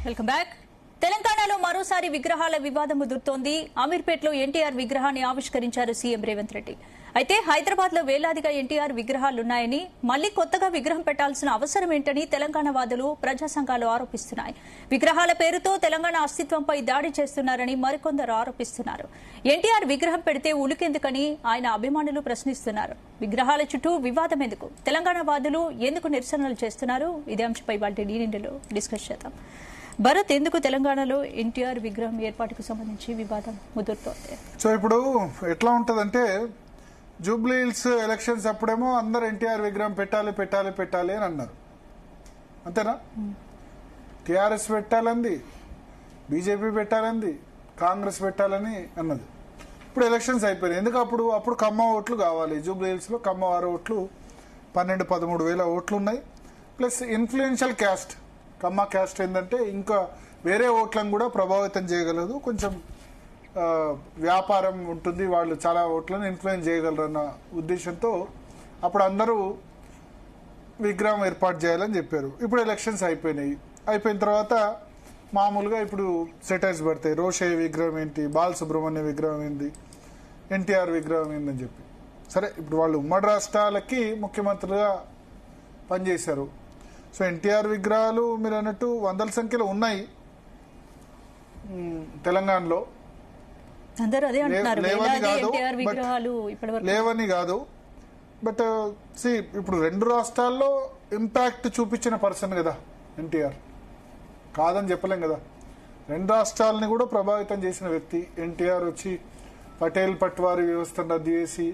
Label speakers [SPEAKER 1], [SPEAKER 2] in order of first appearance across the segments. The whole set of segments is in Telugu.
[SPEAKER 1] Welcome back. తెలంగాణలో మరోసారి విగ్రహాల వివాదం ముదురుతోంది. అమీర్పేటలో ఎన్టీఆర్ విగ్రహాన్ని ఆవిష్కరించారు సీఎం రేవంత్ రెడ్డి. అయితే హైదరాబాద్ లో వేలాదిగా ఎన్టీఆర్ విగ్రహాలున్నాయని, మళ్లీ కొత్తగా విగ్రహం పెట్టాల్సిన అవసరం ఏంటని తెలంగాణ వాదులు, ప్రజా సంఘాలు ఆరోపిస్తున్నాయి. విగ్రహాల పేరుతో తెలంగాణ అస్తిత్వంపై దాడి చేస్తున్నారని మరికొందరు ఆరోపిస్తున్నారు. ఎన్టీఆర్ విగ్రహం పెడితే ఉలికెందుకని ఆయన అభిమానులు ప్రశ్నిస్తున్నారు. విగ్రహాల చుట్టూ వివాదం ఎందుకు? తెలంగాణ వాదులు ఎందుకు నిరసనలు చేస్తున్నారు? ఇదే అంశంపై వాటి డీనిండిలో డిస్కస్ చేద్దాం. భరత్, ఎందుకు తెలంగాణలో ఎన్టీఆర్ విగ్రహం ఏర్పాటుకు సంబంధించి వివాదం ముదురుతోంది?
[SPEAKER 2] సో ఇప్పుడు ఎట్లా ఉంటదంటే, జూబ్లీ హిల్స్ ఎలక్షన్స్ అప్పుడేమో అందరు ఎన్టీఆర్ విగ్రహం పెట్టాలి పెట్టాలి పెట్టాలి అని అన్నారు, అంతేనా? టీఆర్ఎస్ పెట్టాలంది, బీజేపీ పెట్టాలంది, కాంగ్రెస్ పెట్టాలని అన్నది. ఇప్పుడు ఎలక్షన్స్ అయిపోయినాయి. ఎందుకు? అప్పుడు కమ్మ ఓట్లు కావాలి. జూబ్లీ హిల్స్ లో కమ్మ వారు ఓట్లు 12-13 వేల ఓట్లు ఉన్నాయి. ప్లస్ ఇన్ఫ్లుయెన్షియల్ క్యాస్ట్, కమ్మ క్యాస్ట్ ఏంటంటే ఇంకా వేరే ఓట్లను కూడా ప్రభావితం చేయగలదు. కొంచెం వ్యాపారం ఉంటుంది, వాళ్ళు చాలా ఓట్లను ఇన్ఫ్లుయెన్స్ చేయగలరు అన్న ఉద్దేశంతో అప్పుడు అందరూ విగ్రహం ఏర్పాటు చేయాలని చెప్పారు. ఇప్పుడు ఎలక్షన్స్ అయిపోయినాయి. అయిపోయిన తర్వాత మామూలుగా ఇప్పుడు సెటైర్స్ పడతాయి. రోషయ్య విగ్రహం ఏంటి, బాలసుబ్రహ్మణ్య విగ్రహం ఏంటి, ఎన్టీఆర్ విగ్రహం ఏంటని చెప్పి. సరే, ఇప్పుడు వాళ్ళు ఉమ్మడి రాష్ట్రాలకి ముఖ్యమంత్రులుగా పనిచేశారు. సో ఎన్టీఆర్ విగ్రహాలు మీరు అన్నట్టు వందల సంఖ్యలో ఉన్నాయి తెలంగాణలో. లేవని కాదు, బట్ ఇప్పుడు 2 రాష్ట్రాల్లో ఇంపాక్ట్ చూపించిన పర్సన్ కదా ఎన్టీఆర్, కాదని చెప్పలేం కదా. 2 రాష్ట్రాలని కూడా ప్రభావితం చేసిన వ్యక్తి ఎన్టీఆర్. వచ్చి పటేల్ పట్వారీ వ్యవస్థను రద్దు చేసి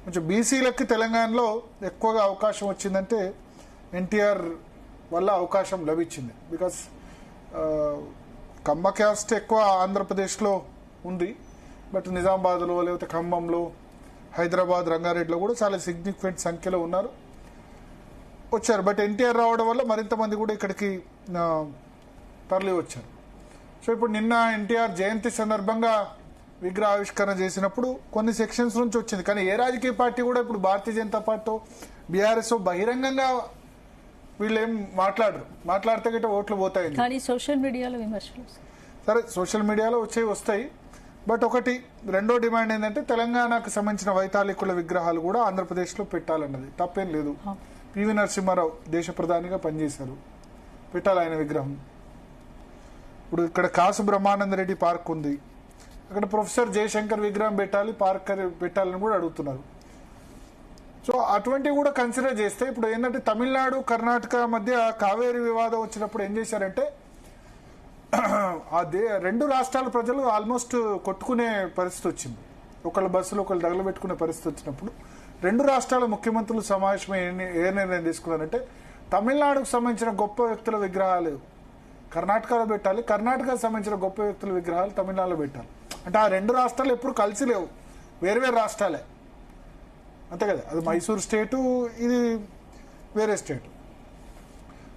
[SPEAKER 2] కొంచెం బీసీలకి తెలంగాణలో ఎక్కువగా అవకాశం వచ్చిందంటే ఎన్టీఆర్ వల్ల అవకాశం లభించింది. బికాస్ కమ్మ క్యాస్ట్ ఎక్కువ ఆంధ్రప్రదేశ్లో ఉంది, బట్ నిజామాబాద్లో, లేకపోతే ఖమ్మంలో, హైదరాబాద్, రంగారెడ్డిలో కూడా చాలా సిగ్నిఫికెంట్ సంఖ్యలో వచ్చారు. బట్ ఎన్టీఆర్ రావడం వల్ల మరింత మంది కూడా ఇక్కడికి తరలి వచ్చారు. సో ఇప్పుడు నిన్న ఎన్టీఆర్ జయంతి సందర్భంగా విగ్రహ ఆవిష్కరణ చేసినప్పుడు కొన్ని సెక్షన్స్ నుంచి వచ్చింది. కానీ ఏ రాజకీయ పార్టీ కూడా ఇప్పుడు భారతీయ జనతా పార్టీ, బీఆర్ఎస్ బహిరంగంగా వీళ్ళేం మాట్లాడితే గిట్ట ఓట్లు పోతాయి.
[SPEAKER 1] కానీ సోషల్ మీడియాలో విమర్శలు,
[SPEAKER 2] సరే సోషల్ మీడియాలో వస్తాయి. బట్ రెండో డిమాండ్ ఏంటంటే తెలంగాణకు సంబంధించిన వైతాళికుల విగ్రహాలు కూడా ఆంధ్రప్రదేశ్లో పెట్టాలన్నది. తప్పేం లేదు. పివి నరసింహారావు దేశ ప్రధానిగా పనిచేశారు, పెట్టాలి ఆయన విగ్రహం. ఇప్పుడు ఇక్కడ కాసు బ్రహ్మానంద రెడ్డి పార్క్ ఉంది, అక్కడ ప్రొఫెసర్ జయశంకర్ విగ్రహం పెట్టాలని కూడా అడుగుతున్నారు. సో అటువంటివి కూడా కన్సిడర్ చేస్తే ఇప్పుడు ఏంటంటే తమిళనాడు, కర్ణాటక మధ్య కావేరీ వివాదం వచ్చినప్పుడు ఏం చేశారంటే అదే 2 రాష్ట్రాల ప్రజలు ఆల్మోస్ట్ కొట్టుకునే పరిస్థితి వచ్చింది. ఒకళ్ళ బస్సులు ఒకళ్ళు తగలబెట్టుకునే పరిస్థితి వచ్చినప్పుడు 2 రాష్ట్రాల ముఖ్యమంత్రులు సమావేశమై ఏ నిర్ణయం తీసుకున్నారంటే తమిళనాడుకు సంబంధించిన గొప్ప వ్యక్తుల విగ్రహాలు కర్ణాటకలో పెట్టాలి, కర్ణాటకకు సంబంధించిన గొప్ప వ్యక్తుల విగ్రహాలు తమిళనాడులో పెట్టాలి. అంటే ఆ 2 రాష్ట్రాలు ఎప్పుడు కలిసి లేవు, వేరు రాష్ట్రాలే, అంతే కదా. అది మైసూర్ స్టేటు, ఇది వేరే స్టేటు.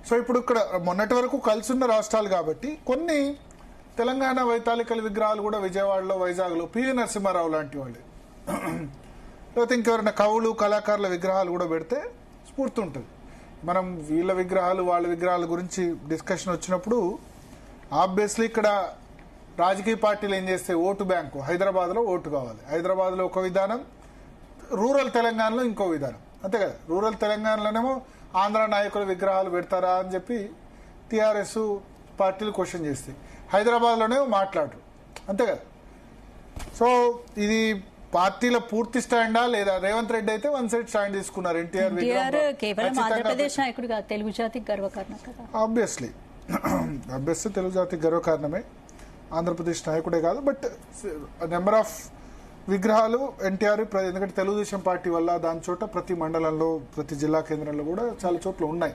[SPEAKER 2] సో ఇప్పుడు ఇక్కడ మొన్నటి వరకు కలిసి ఉన్న రాష్ట్రాలు కాబట్టి కొన్ని తెలంగాణ వైతాళికల విగ్రహాలు కూడా విజయవాడలో, వైజాగ్లో పివి నరసింహారావు లాంటి వాళ్ళు, లేకపోతే ఇంకెవరైనా కవులు, కళాకారుల విగ్రహాలు కూడా పెడితే స్ఫూర్తి ఉంటుంది. మనం వీళ్ళ విగ్రహాలు, వాళ్ళ విగ్రహాల గురించి డిస్కషన్ వచ్చినప్పుడు ఆబ్వియస్లీ ఇక్కడ రాజకీయ పార్టీలు ఏం చేస్తే ఓటు బ్యాంకు, హైదరాబాద్లో ఓటు కావాలి, హైదరాబాద్లో ఒక విధానం, రూరల్ తెలంగాణలో ఇంకో విధానం, అంతే కదా. రూరల్ తెలంగాణలోనేమో ఆంధ్ర నాయకుల విగ్రహాలు పెడతారా అని చెప్పి టీఆర్ఎస్ పార్టీలు క్వశ్చన్ చేస్తాయి, హైదరాబాద్లోనే మాట్లాడరు, అంతే కదా. సో ఇది పార్టీల పూర్తి స్టాండా లేదా? రేవంత్ రెడ్డి అయితే వన్ సైడ్ స్టాండ్ తీసుకున్నారు. ఎన్టీఆర్
[SPEAKER 1] తెలుగు జాతికి గర్వకారణం కదా.
[SPEAKER 2] ఆబ్వియస్లీ తెలుగు జాతికి గర్వకారణమే, ఆంధ్రప్రదేశ్ నాయకుడే కాదు. బట్ నెంబర్ ఆఫ్ విగ్రహాలు ఎన్టీఆర్, ఎందుకంటే తెలుగుదేశం పార్టీ వల్ల దాని చోట ప్రతి మండలంలో, ప్రతి జిల్లా కేంద్రంలో కూడా చాలా చోట్ల ఉన్నాయి.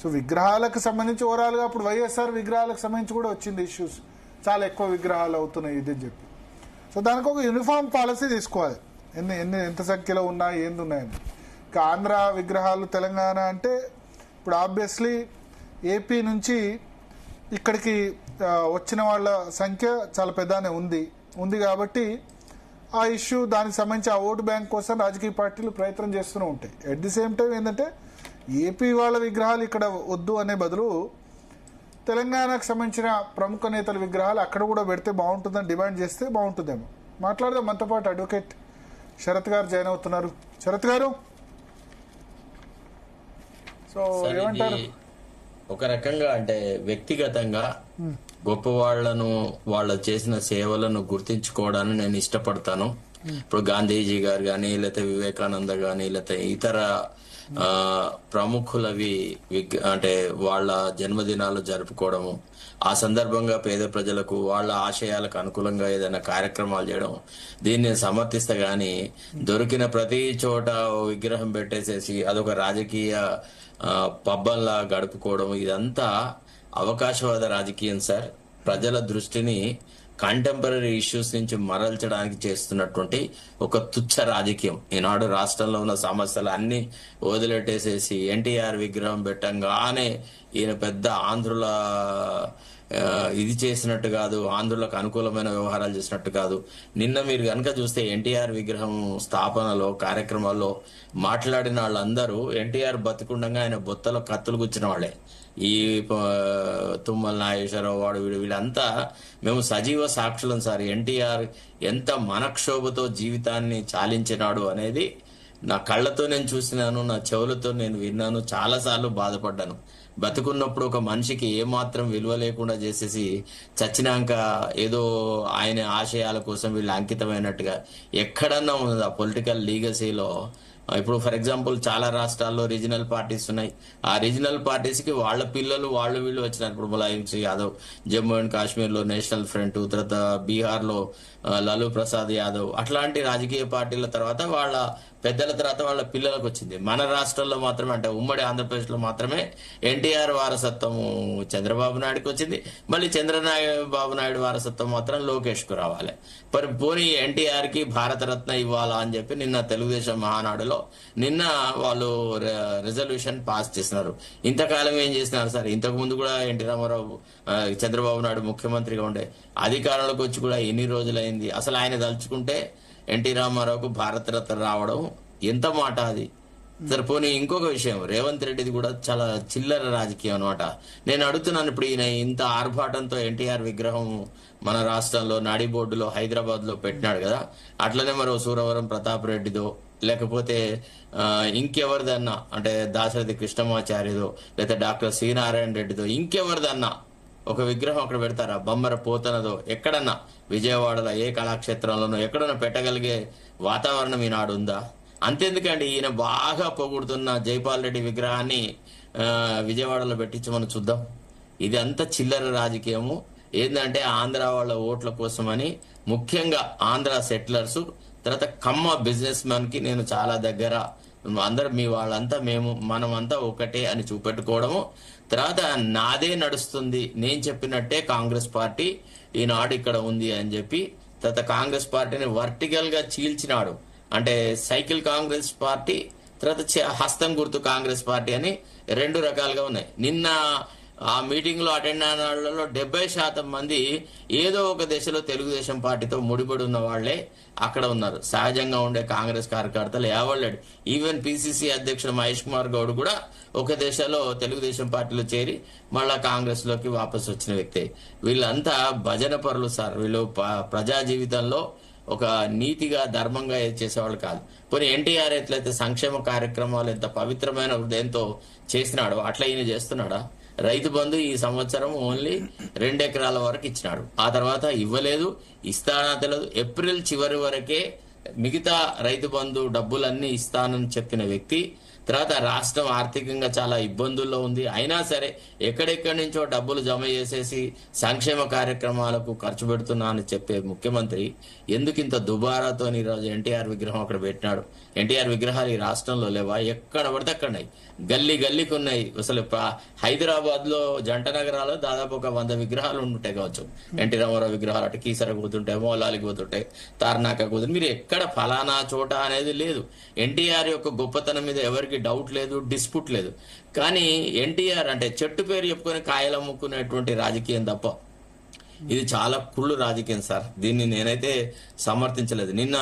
[SPEAKER 2] సో విగ్రహాలకు సంబంధించి ఓవరాల్ గా ఇప్పుడు వైఎస్ఆర్ విగ్రహాలకు సంబంధించి కూడా వచ్చింది ఇష్యూస్, చాలా ఎక్కువ విగ్రహాలు అవుతున్నాయి ఇదని చెప్పి. సో దానికి ఒక యూనిఫామ్ పాలసీ తీసుకోవాలి, ఎంత సంఖ్యలో ఉన్నాయి, ఏంది ఉన్నాయని. ఇక ఆంధ్ర విగ్రహాలు, తెలంగాణ అంటే ఇప్పుడు ఆబ్వియస్లీ ఏపీ నుంచి ఇక్కడికి వచ్చిన వాళ్ళ సంఖ్య చాలా పెద్దనే ఉంది కాబట్టి ఆ ఇష్యూ, దానికి సంబంధించి ఆ ఓటు బ్యాంక్ కోసం రాజకీయ పార్టీలు ప్రయత్నం చేస్తూనే ఉంటాయి. ఎట్ ది సేమ్ టైం ఏంటంటే ఏపీ వాళ్ళ విగ్రహాలు ఇక్కడ వద్దు అనే బదులు తెలంగాణకు సంబంధించిన ప్రముఖ నేతల విగ్రహాలు అక్కడ కూడా పెడితే బాగుంటుందని డిమాండ్ చేస్తే బాగుంటుందేమో. మాట్లాడదాం. మనతో పాటు అడ్వకేట్ శరత్ గారు జాయిన్ అవుతున్నారు. శరత్ గారు, సో ఏమంటారు?
[SPEAKER 3] ఒక రకంగా అంటే వ్యక్తిగతంగా గొప్ప వాళ్లను వాళ్ళు చేసిన సేవలను గుర్తించుకోవడాన్ని నేను ఇష్టపడతాను. ఇప్పుడు గాంధీజీ గారు కానీ, లేకపోతే వివేకానంద గాని, లేకపోతే ఇతర ప్రముఖులవి అంటే వాళ్ళ జన్మదినాలు జరుపుకోవడము, ఆ సందర్భంగా పేద ప్రజలకు వాళ్ళ ఆశయాలకు అనుకూలంగా ఏదైనా కార్యక్రమాలు చేయడం, దీన్ని సమర్థిస్తా గాని దొరికిన ప్రతి చోట విగ్రహం పెట్టేసేసి అదొక రాజకీయ పబ్బల్లా గడుపుకోవడం, ఇదంతా అవకాశవాద రాజకీయం సార్. ప్రజల దృష్టిని కంటెంపరీ ఇష్యూస్ నుంచి మరల్చడానికి చేస్తున్నటువంటి ఒక తుచ్చ రాజకీయం. ఈనాడు రాష్ట్రంలో ఉన్న సమస్యలు అన్ని వదిలేటేసేసి ఎన్టీఆర్ విగ్రహం పెట్టంగానే ఈయన పెద్ద ఆంధ్రుల ఇది చేసినట్టు కాదు, ఆంధ్రులకు అనుకూలమైన వ్యవహారాలు చేసినట్టు కాదు. నిన్న మీరు కనుక చూస్తే ఎన్టీఆర్ విగ్రహం స్థాపనలో కార్యక్రమాల్లో మాట్లాడిన వాళ్ళందరూ ఎన్టీఆర్ బతికుండగా ఆయన బొత్తలో కత్తులు గుచ్చిన వాళ్ళే. ఈ తుమ్మల నాగేశ్వరరావు వాడు వీళ్ళంతా మేము సజీవ సాక్షులం సార్. ఎన్టీఆర్ ఎంత మనక్షోభతో జీవితాన్ని చాలించినాడు అనేది నా కళ్ళతో నేను చూసినాను, నా చెవులతో నేను విన్నాను, చాలాసార్లు బాధపడ్డాను. బతుకున్నప్పుడు ఒక మనిషికి ఏమాత్రం విలువ లేకుండా చేసేసి చచ్చినాక ఏదో ఆయన ఆశయాల కోసం వీళ్ళు అంకితమైనట్టుగా ఎక్కడన్నా ఉంది ఆ పొలిటికల్ లీగసీలో. ఇప్పుడు ఫర్ ఎగ్జాంపుల్ చాలా రాష్ట్రాల్లో రీజనల్ పార్టీస్ ఉన్నాయి. ఆ రీజనల్ పార్టీస్ కి వాళ్ళ పిల్లలు వీళ్ళు వచ్చినారు. ఇప్పుడు ములాయం సింగ్ యాదవ్ జమ్మూ అండ్ కాశ్మీర్ లో నేషనల్ ఫ్రంట్, తర్వాత బీహార్ లో లాలూ ప్రసాద్ యాదవ్, అట్లాంటి రాజకీయ పార్టీల తర్వాత వాళ్ళ పెద్దల తర్వాత వాళ్ళ పిల్లలకు వచ్చింది. మన రాష్ట్రంలో మాత్రమే, అంటే ఉమ్మడి ఆంధ్రప్రదేశ్ లో మాత్రమే ఎన్టీఆర్ వారసత్వం చంద్రబాబు నాయుడుకి వచ్చింది. మళ్ళీ చంద్రబాబు నాయుడు వారసత్వం మాత్రం లోకేష్ కు రావాలి. మరి పోనీ ఎన్టీఆర్ కి భారతరత్న ఇవ్వాలా అని చెప్పి నిన్న తెలుగుదేశం మహానాడులో నిన్న వాళ్ళు రెజల్యూషన్ పాస్ చేసినారు. ఇంతకాలం ఏం చేసినారు సార్? ఇంతకు ముందు కూడా ఎన్టీ రామారావు చంద్రబాబు నాయుడు ముఖ్యమంత్రిగా ఉండే, అధికారంలోకి వచ్చి కూడా ఎన్ని రోజులైంది? అసలు ఆయన తలుచుకుంటే ఎన్టీ రామారావుకు భారతరత్న రావడం ఎంత మాట అది. సరిపోని ఇంకొక విషయం, రేవంత్ రెడ్డిది కూడా చాలా చిల్లర రాజకీయం అనమాట. నేను అడుగుతున్నాను, ఇప్పుడు ఈయన ఇంత ఆర్భాటంతో ఎన్టీఆర్ విగ్రహం మన రాష్ట్రంలో నాడి బోర్డులో హైదరాబాద్ లో పెట్టినాడు కదా, అట్లనే మరో సూరవరం ప్రతాప్ రెడ్డిదో లేకపోతే ఇంకెవరిదన్నా, అంటే దాశరథి కృష్ణమాచార్యదో లేదా డాక్టర్ సి నారాయణ రెడ్డిదో ఇంకెవరిదన్నా ఒక విగ్రహం అక్కడ పెడతారా? బొమ్మర పోతనదో ఎక్కడన్నా విజయవాడలో ఏ కళాక్షేత్రంలోనో ఎక్కడన్నా పెట్టగలిగే వాతావరణం ఈనాడు ఉందా? అంతెందుకండి, ఈయన బాగా పొగుడుతున్న జైపాల్ రెడ్డి విగ్రహాన్ని విజయవాడలో పెట్టించి మనం చూద్దాం. ఇది అంత చిల్లర రాజకీయము. ఏంటంటే ఆంధ్ర వాళ్ళ ఓట్ల కోసమని, ముఖ్యంగా ఆంధ్ర సెటిలర్స్, తర్వాత కమ్మ బిజినెస్ మ్యాన్ కి నేను చాలా దగ్గర, అందరు మీ వాళ్ళంతా మనమంతా ఒకటే అని చూపెట్టుకోవడము. తర్వాత నాదే నడుస్తుంది, నేను చెప్పినట్టే కాంగ్రెస్ పార్టీ ఈనాడు ఇక్కడ ఉంది అని చెప్పి, తర్వాత కాంగ్రెస్ పార్టీని వర్టికల్ గా చీల్చినాడు. అంటే సైకిల్ కాంగ్రెస్ పార్టీ, తర్వాత హస్తం గుర్తు కాంగ్రెస్ పార్టీ అని రెండు రకాలుగా ఉన్నాయి. నిన్న ఆ మీటింగ్ లో అటెండ్ అయిన వాళ్ళలో 70% మంది ఏదో ఒక దశలో తెలుగుదేశం పార్టీతో ముడిపడి ఉన్న వాళ్లే అక్కడ ఉన్నారు. సహజంగా ఉండే కాంగ్రెస్ కార్యకర్తలు ఎవరు, ఈవెన్ పిసిసి అధ్యక్షుడు మహేష్ కుమార్ గౌడ్ కూడా ఒక దశలో తెలుగుదేశం పార్టీలో చేరి మళ్ళా కాంగ్రెస్ లోకి వాపసు వచ్చిన వ్యక్తే. వీళ్ళంతా భజన పరులు సార్. వీళ్ళు ప్రజా జీవితంలో ఒక నీతిగా ధర్మంగా చేసేవాళ్ళు కాదు. పోనీ ఎన్టీఆర్ ఎట్లయితే సంక్షేమ కార్యక్రమాలు ఎంత పవిత్రమైన హృదయంతో చేసినాడో అట్లా ఈయన చేస్తున్నాడా? రైతు బంధు ఈ సంవత్సరం ఓన్లీ 2 ఎకరాల వరకు ఇచ్చినాడు. ఆ తర్వాత ఇవ్వలేదు, ఇస్తానా తెలియదు. ఏప్రిల్ చివరి వరకే మిగతా రైతు బంధు డబ్బులన్నీ ఇస్తానని చెప్పిన వ్యక్తి, తర్వాత రాష్ట్రం ఆర్థికంగా చాలా ఇబ్బందుల్లో ఉంది, అయినా సరే ఎక్కడెక్కడి నుంచో డబ్బులు జమ చేసేసి సంక్షేమ కార్యక్రమాలకు ఖర్చు పెడుతున్నా అని చెప్పే ముఖ్యమంత్రి ఎందుకు ఇంత దుబారాతో ఈరోజు ఎన్టీఆర్ విగ్రహం అక్కడ పెట్టినాడు? ఎన్టీఆర్ విగ్రహాలు ఈ రాష్ట్రంలో లేవా? ఎక్కడ పడితే అక్కడున్నాయి, గల్లీ గల్లీకి ఉన్నాయి. అసలు హైదరాబాద్ లో జంట నగరాల్లో దాదాపు ఒక 100 విగ్రహాలు ఉంటుంటాయి కావచ్చు. ఎన్టీ రామారావు విగ్రహాలు అటు కీసరకు పోతుంటాయి, మోలాలికి పోతుంటాయి, తార్నాక పోతుంటాయి. మీరు ఎక్కడ ఫలానా చోట అనేది లేదు. ఎన్టీఆర్ యొక్క గొప్పతనం మీద ఎవరికి డౌట్ లేదు, డిస్ప్యూట్ లేదు. కానీ ఎన్టీఆర్ అంటే చెట్టు పేరు చెప్పుకొని కాయలు అమ్ముకునేటువంటి రాజకీయం తప్ప ఇది చాలా కుళ్ళు రాజకీయం సార్. దీన్ని నేనైతే సమర్థించలేదు. నిన్న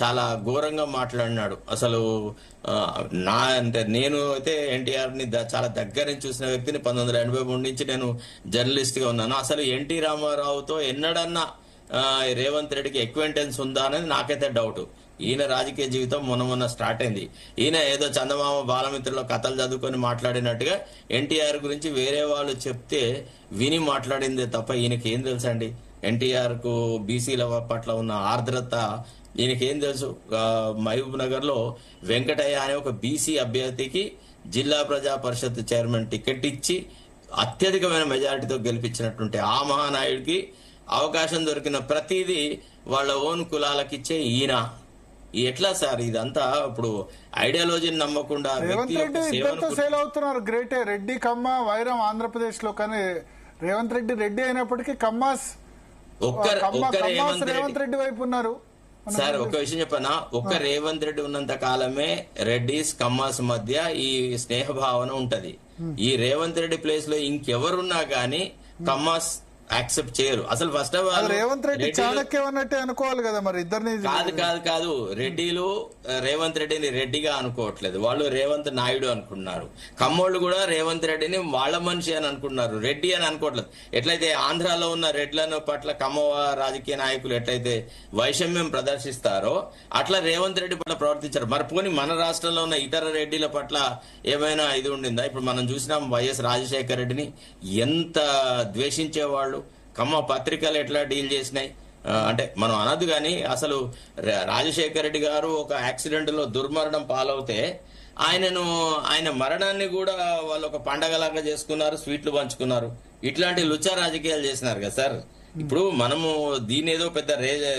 [SPEAKER 3] చాలా ఘోరంగా మాట్లాడినాడు. అసలు నేను అయితే ఎన్టీఆర్ ని చాలా దగ్గర నుంచి చూసిన వ్యక్తిని. 1983 నుంచి నేను జర్నలిస్ట్ గా ఉన్నాను. అసలు ఎన్టీ రామారావుతో ఎన్నడన్నా రేవంత్ రెడ్డికి ఎక్వెంటెన్స్ ఉందా అనేది నాకైతే డౌట్. ఈయన రాజకీయ జీవితం మొన్న స్టార్ట్ అయింది. ఈయన ఏదో చందమామ బాలమిత్రులో కథలు చదువుకొని మాట్లాడినట్టుగా ఎన్టీఆర్ గురించి వేరే వాళ్ళు చెప్తే విని మాట్లాడిందే తప్ప ఈయనకి ఏం తెలుసండి? ఎన్టీఆర్ కు బీసీల పట్ల ఉన్న ఆర్ద్రత ఈయనకేం తెలుసు? మహబూబ్ నగర్ లో వెంకటయ్య అనే ఒక బీసీ అభ్యర్థికి జిల్లా ప్రజా పరిషత్ చైర్మన్ టికెట్ ఇచ్చి అత్యధికమైన మెజారిటీతో గెలిపించినటువంటి ఆ మహానాయుడికి అవకాశం దొరికిన ప్రతిదీ వాళ్ళ ఓన్ కులాలకి ఇచ్చే ఈయన. ఎట్లా సార్ ఇదంతా? ఇప్పుడు ఐడియాలజీని నమ్మకుండా
[SPEAKER 2] రేవంత్ రెడ్డి ఇద్దరితో సేల్ అవుతున్నారు. గ్రేటే. రెడ్డి కమ్మ వైరం ఆంధ్రప్రదేశ్ లో, కానీ రేవంత్ రెడ్డి అయినప్పటికీ కమ్మాస్ రేవంత్ రెడ్డి వైపు ఉన్నారు.
[SPEAKER 3] సార్ ఒక విషయం చెప్పనా, ఒక్క రేవంత్ రెడ్డి ఉన్నంత కాలమే రెడ్డిస్ కమ్మాస్ మధ్య ఈ స్నేహ భావన ఉంటది. ఈ రేవంత్ రెడ్డి ప్లేస్ లో ఇంకెవరున్నా గానీ కమ్మాస్ యాక్సెప్ట్ చేయరు. అసలు first of all
[SPEAKER 2] Revanth Reddy చాణక్యం అన్నట్టే అనుకోవాలి కదా మరి ఇద్దరిని.
[SPEAKER 3] కాదు రెడ్డిలు రేవంత్ రెడ్డిని రెడ్డిగా అనుకోవట్లేదు, వాళ్ళు రేవంత్ నాయుడు అనుకున్నారు. కమ్మోళ్ళు కూడా రేవంత్ రెడ్డిని వాళ్ళ మనిషి అని అనుకున్నారు, రెడ్డి అని అనుకోవట్లేదు. ఎట్లయితే ఆంధ్రాలో ఉన్న రెడ్లను పట్ల కమ్మ రాజకీయ నాయకులు ఎట్లయితే వైషమ్యం ప్రదర్శిస్తారో అట్లా రేవంత్ రెడ్డి పట్ల ప్రవర్తించారు. మరి పోనీ మన రాష్ట్రంలో ఉన్న ఇతర రెడ్డిల పట్ల ఏమైనా ఇది ఉండిందా? ఇప్పుడు మనం చూసినాం వైఎస్ రాజశేఖర రెడ్డిని ఎంత ద్వేషించేవాళ్ళు, కమ్మ పత్రికలు ఎట్లా డీల్ చేసినాయి. అంటే మనం అనదు కానీ అసలు రాజశేఖర రెడ్డి గారు ఒక యాక్సిడెంట్ లో దుర్మరణం పాలవుతే ఆయన మరణాన్ని కూడా వాళ్ళు ఒక పండగలాగా చేసుకున్నారు, స్వీట్లు పంచుకున్నారు. ఇట్లాంటి లుచ్చా రాజకీయాలు చేసినారు కదా సార్. ఇప్పుడు మనము దీని ఏదో పెద్ద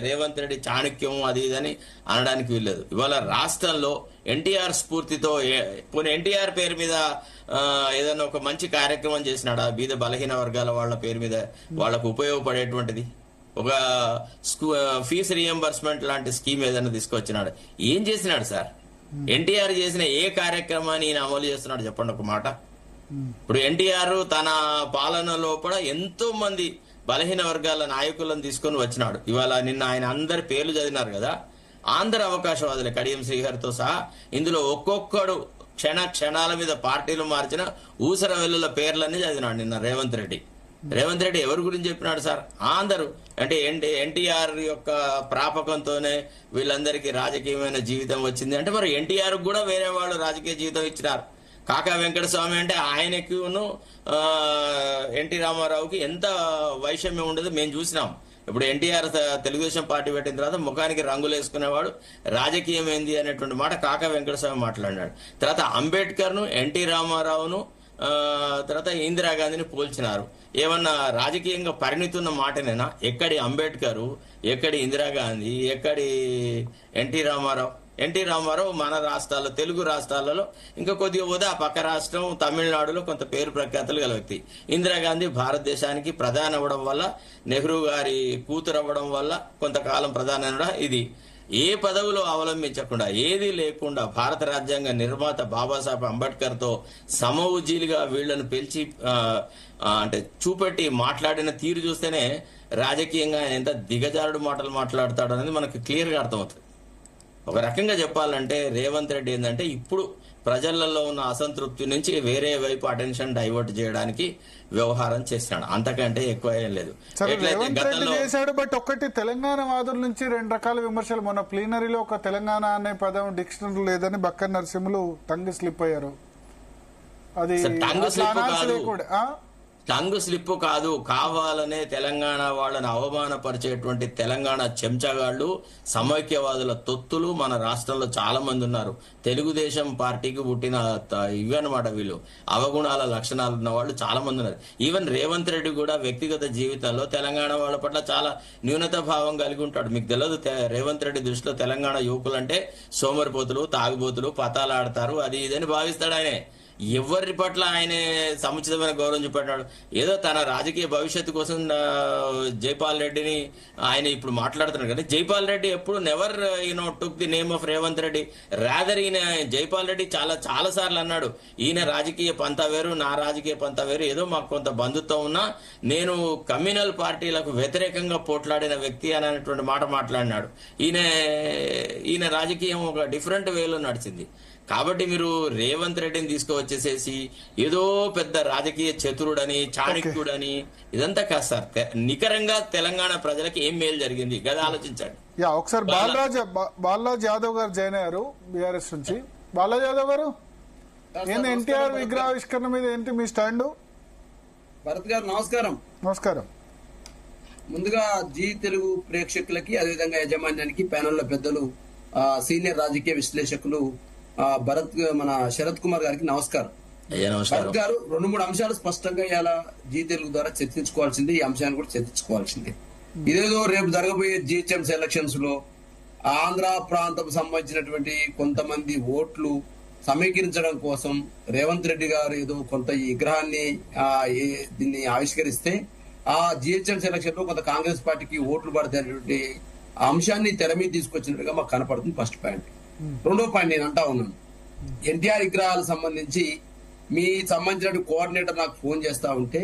[SPEAKER 3] రేవంత్ రెడ్డి చాణక్యం అది ఇదని అనడానికి వీల్లేదు. ఇవాళ రాష్ట్రంలో ఎన్టీఆర్ స్ఫూర్తితో పోనీ ఎన్టీఆర్ పేరు మీద ఏదైనా ఒక మంచి కార్యక్రమం చేసినాడా? బీద బలహీన వర్గాల వాళ్ళ పేరు మీద వాళ్ళకు ఉపయోగపడేటువంటిది ఒక ఫీజు రియంబర్స్మెంట్ లాంటి స్కీమ్ ఏదైనా తీసుకొచ్చినాడు? ఏం చేసినాడు సార్? ఎన్టీఆర్ చేసిన ఏ కార్యక్రమాన్ని ఈయన అమలు చేస్తున్నాడు చెప్పండి ఒక మాట. ఇప్పుడు ఎన్టీఆర్ తన పాలన లోపల ఎంతో మంది బలహీన వర్గాల నాయకులను తీసుకొని వచ్చినాడు. ఇవాళ నిన్న ఆయన అందరి పేర్లు చదివినారు కదా, ఆంధ్ర అవకాశవాదులే కడియం శ్రీహరితో సహా. ఇందులో ఒక్కొక్కడు క్షణాల మీద పార్టీలు మార్చిన ఊసర వెల్లుల పేర్లన్నీ చదివినాడు నిన్న రేవంత్ రెడ్డి. రేవంత్ రెడ్డి ఎవరి గురించి చెప్పినాడు సార్? అందరూ అంటే ఎన్టీఆర్ యొక్క ప్రాపకంతోనే వీళ్ళందరికీ రాజకీయమైన జీవితం వచ్చింది అంటే మరి ఎన్టీఆర్ కూడా వేరే వాళ్ళు రాజకీయ జీవితం ఇచ్చినారు. కాకా వెంకటస్వామి అంటే ఆయనకును ఎన్టీ రామారావుకి ఎంత వైషమ్యం ఉండదు మేము చూసినాం. ఇప్పుడు ఎన్టీఆర్ తెలుగుదేశం పార్టీ పెట్టిన తర్వాత ముఖానికి రంగులు వేసుకునేవాడు, రాజకీయం ఏంది అనేటువంటి మాట కాకా వెంకటస్వామి మాట్లాడినాడు. తర్వాత అంబేద్కర్ ను, ఎన్టీ రామారావును, తర్వాత ఇందిరాగాంధీని పోల్చినారు. ఏమన్నా రాజకీయంగా పరిణితి ఉన్న మాటనేనా? ఎక్కడి అంబేద్కర్, ఎక్కడి ఇందిరాగాంధీ, ఎక్కడి ఎన్టీ రామారావు మన రాష్ట్రాల్లో తెలుగు రాష్ట్రాలలో ఇంకా కొద్దిగా పోతే ఆ పక్క రాష్ట్రం తమిళనాడులో కొంత పేరు ప్రఖ్యాతులు గల వ్యక్తి. ఇందిరాగాంధీ భారతదేశానికి ప్రధాని అవ్వడం వల్ల, నెహ్రూ గారి కూతురు అవ్వడం వల్ల కొంతకాలం ప్రధాని అనడం, ఇది ఏ పదవులు అవలంబించకుండా ఏది లేకుండా భారత రాజ్యాంగ నిర్మాత బాబాసాహెబ్ అంబేద్కర్ తో సమవుజీలుగా వీళ్లను పిలిచి అంటే చూపెట్టి మాట్లాడిన తీరు చూస్తేనే రాజకీయంగా ఆయన ఎంత దిగజారుడు మాటలు మాట్లాడతాడు అనేది మనకు క్లియర్ గా అర్థమవుతుంది. ఒక రకంగా చెప్పాలంటే రేవంత్ రెడ్డి ఏంటంటే ఇప్పుడు ప్రజలలో ఉన్న అసంతృప్తి నుంచి వేరే వైపు అటెన్షన్ డైవర్ట్ చేయడానికి వ్యవహారం చేస్తున్నాడు, అంతకంటే ఎక్కువ ఏం లేదు.
[SPEAKER 2] చేశాడు. బట్ ఒక్కటి తెలంగాణ వాదుల నుంచి రెండు రకాల విమర్శలు. మొన్న ప్లీనరీలో ఒక తెలంగాణ అనే పదం డిక్షనరీ లేదని బక్కన్ నరసింహులు టంగ్ స్లిప్ అయ్యారు. అది
[SPEAKER 3] టంగ్ స్లిప్ కాదు, కావాలనే తెలంగాణ వాళ్ళని అవమానపరిచేటువంటి తెలంగాణ చెంచగాళ్లు, సమైక్యవాదుల తొత్తులు మన రాష్ట్రంలో చాలా మంది ఉన్నారు. తెలుగుదేశం పార్టీకి పుట్టిన ఇవన్నమాట వీళ్ళు అవగుణాల లక్షణాలు ఉన్న వాళ్ళు చాలా మంది ఉన్నారు. ఈవెన్ రేవంత్ రెడ్డి కూడా వ్యక్తిగత జీవితంలో తెలంగాణ వాళ్ళ పట్ల చాలా న్యూనత భావం కలిగి ఉంటాడు. మీకు తెలియదు, రేవంత్ రెడ్డి దృష్టిలో తెలంగాణ యువకులు అంటే సోమరిపోతులు, తాగుబోతులు, పతాలాడతారు, అది ఇదని భావిస్తాడు ఆయనే. ఎవరి పట్ల ఆయన సముచితమైన గౌరవం చూపెట్టాడు. ఏదో తన రాజకీయ భవిష్యత్తు కోసం జైపాల్ రెడ్డిని ఆయన ఇప్పుడు మాట్లాడుతున్నాడు కానీ జైపాల్ రెడ్డి ఎప్పుడు never took the name of Revanth Reddy. Rather ఈయన జైపాల్ రెడ్డి చాలా సార్లు అన్నాడు, ఈయన రాజకీయ పంత వేరు, నా రాజకీయ పంత వేరు, ఏదో మాకు కొంత బంధుత్వం ఉన్నా నేను కమ్యూనల్ పార్టీలకు వ్యతిరేకంగా పోట్లాడిన వ్యక్తి అనేటువంటి మాట మాట్లాడినాడు. ఈయన రాజకీయం ఒక డిఫరెంట్ వేలో నడిచింది. కాబట్టి మీరు రేవంత్ రెడ్డిని తీసుకువచ్చేసేసి ఏదో పెద్ద రాజకీయ చతురుడని చాణక్యుడని ఇదంతా కాదు సార్. నికరంగా తెలంగాణ ప్రజలకి ఏం మేలు జరిగింది గది ఆలోచించండి.
[SPEAKER 2] ఒకసారి బాలరాజ్ యాదవ్ గారు జాయిన్ అయ్యారు బీఆర్ఎస్ నుంచి. బాలరాజ్ యాదవ్ గారు, ఏంది ఎన్టీఆర్ విగ్రహావిష్కరణ మీద ఏంటి మీ స్టాండ్?
[SPEAKER 4] భరత్ గారు నమస్కారం.
[SPEAKER 2] నమస్కారం.
[SPEAKER 4] ముందుగా జీ తెలుగు ప్రేక్షకులకి అదేవిధంగా యాజమాన్యానికి ప్యానెల్లో పెద్దలు సీనియర్ రాజకీయ విశ్లేషకులు భరత్ మన శరత్ కుమార్ గారికి నమస్కారం. భరత్ గారు 2-3 అంశాలు స్పష్టంగా ఇలా జీ తెలుగు ద్వారా చర్చించుకోవాల్సింది, ఈ అంశాన్ని కూడా చర్చించుకోవాల్సింది. ఇదేదో రేపు జరగబోయే జిహెచ్ఎంసీ ఎలక్షన్స్ లో ఆంధ్ర ప్రాంతం సంబంధించినటువంటి కొంతమంది ఓట్లు సమీకరించడం కోసం రేవంత్ రెడ్డి గారు ఏదో కొంత ఈ విగ్రహాన్ని దీన్ని ఆవిష్కరిస్తే ఆ జిహెచ్ఎంసీ ఎలక్షన్ లో కొంత కాంగ్రెస్ పార్టీకి ఓట్లు పడతాయనేటువంటి అంశాన్ని తెర మీద తీసుకొచ్చినట్టుగా మాకు కనపడుతుంది. First point. రెండో పాయింట్ నేను అంటా ఉన్నాను, ఎన్టీఆర్ విగ్రహాలకు సంబంధించి మీ సంబంధించిన కోఆర్డినేటర్ నాకు ఫోన్ చేస్తా ఉంటే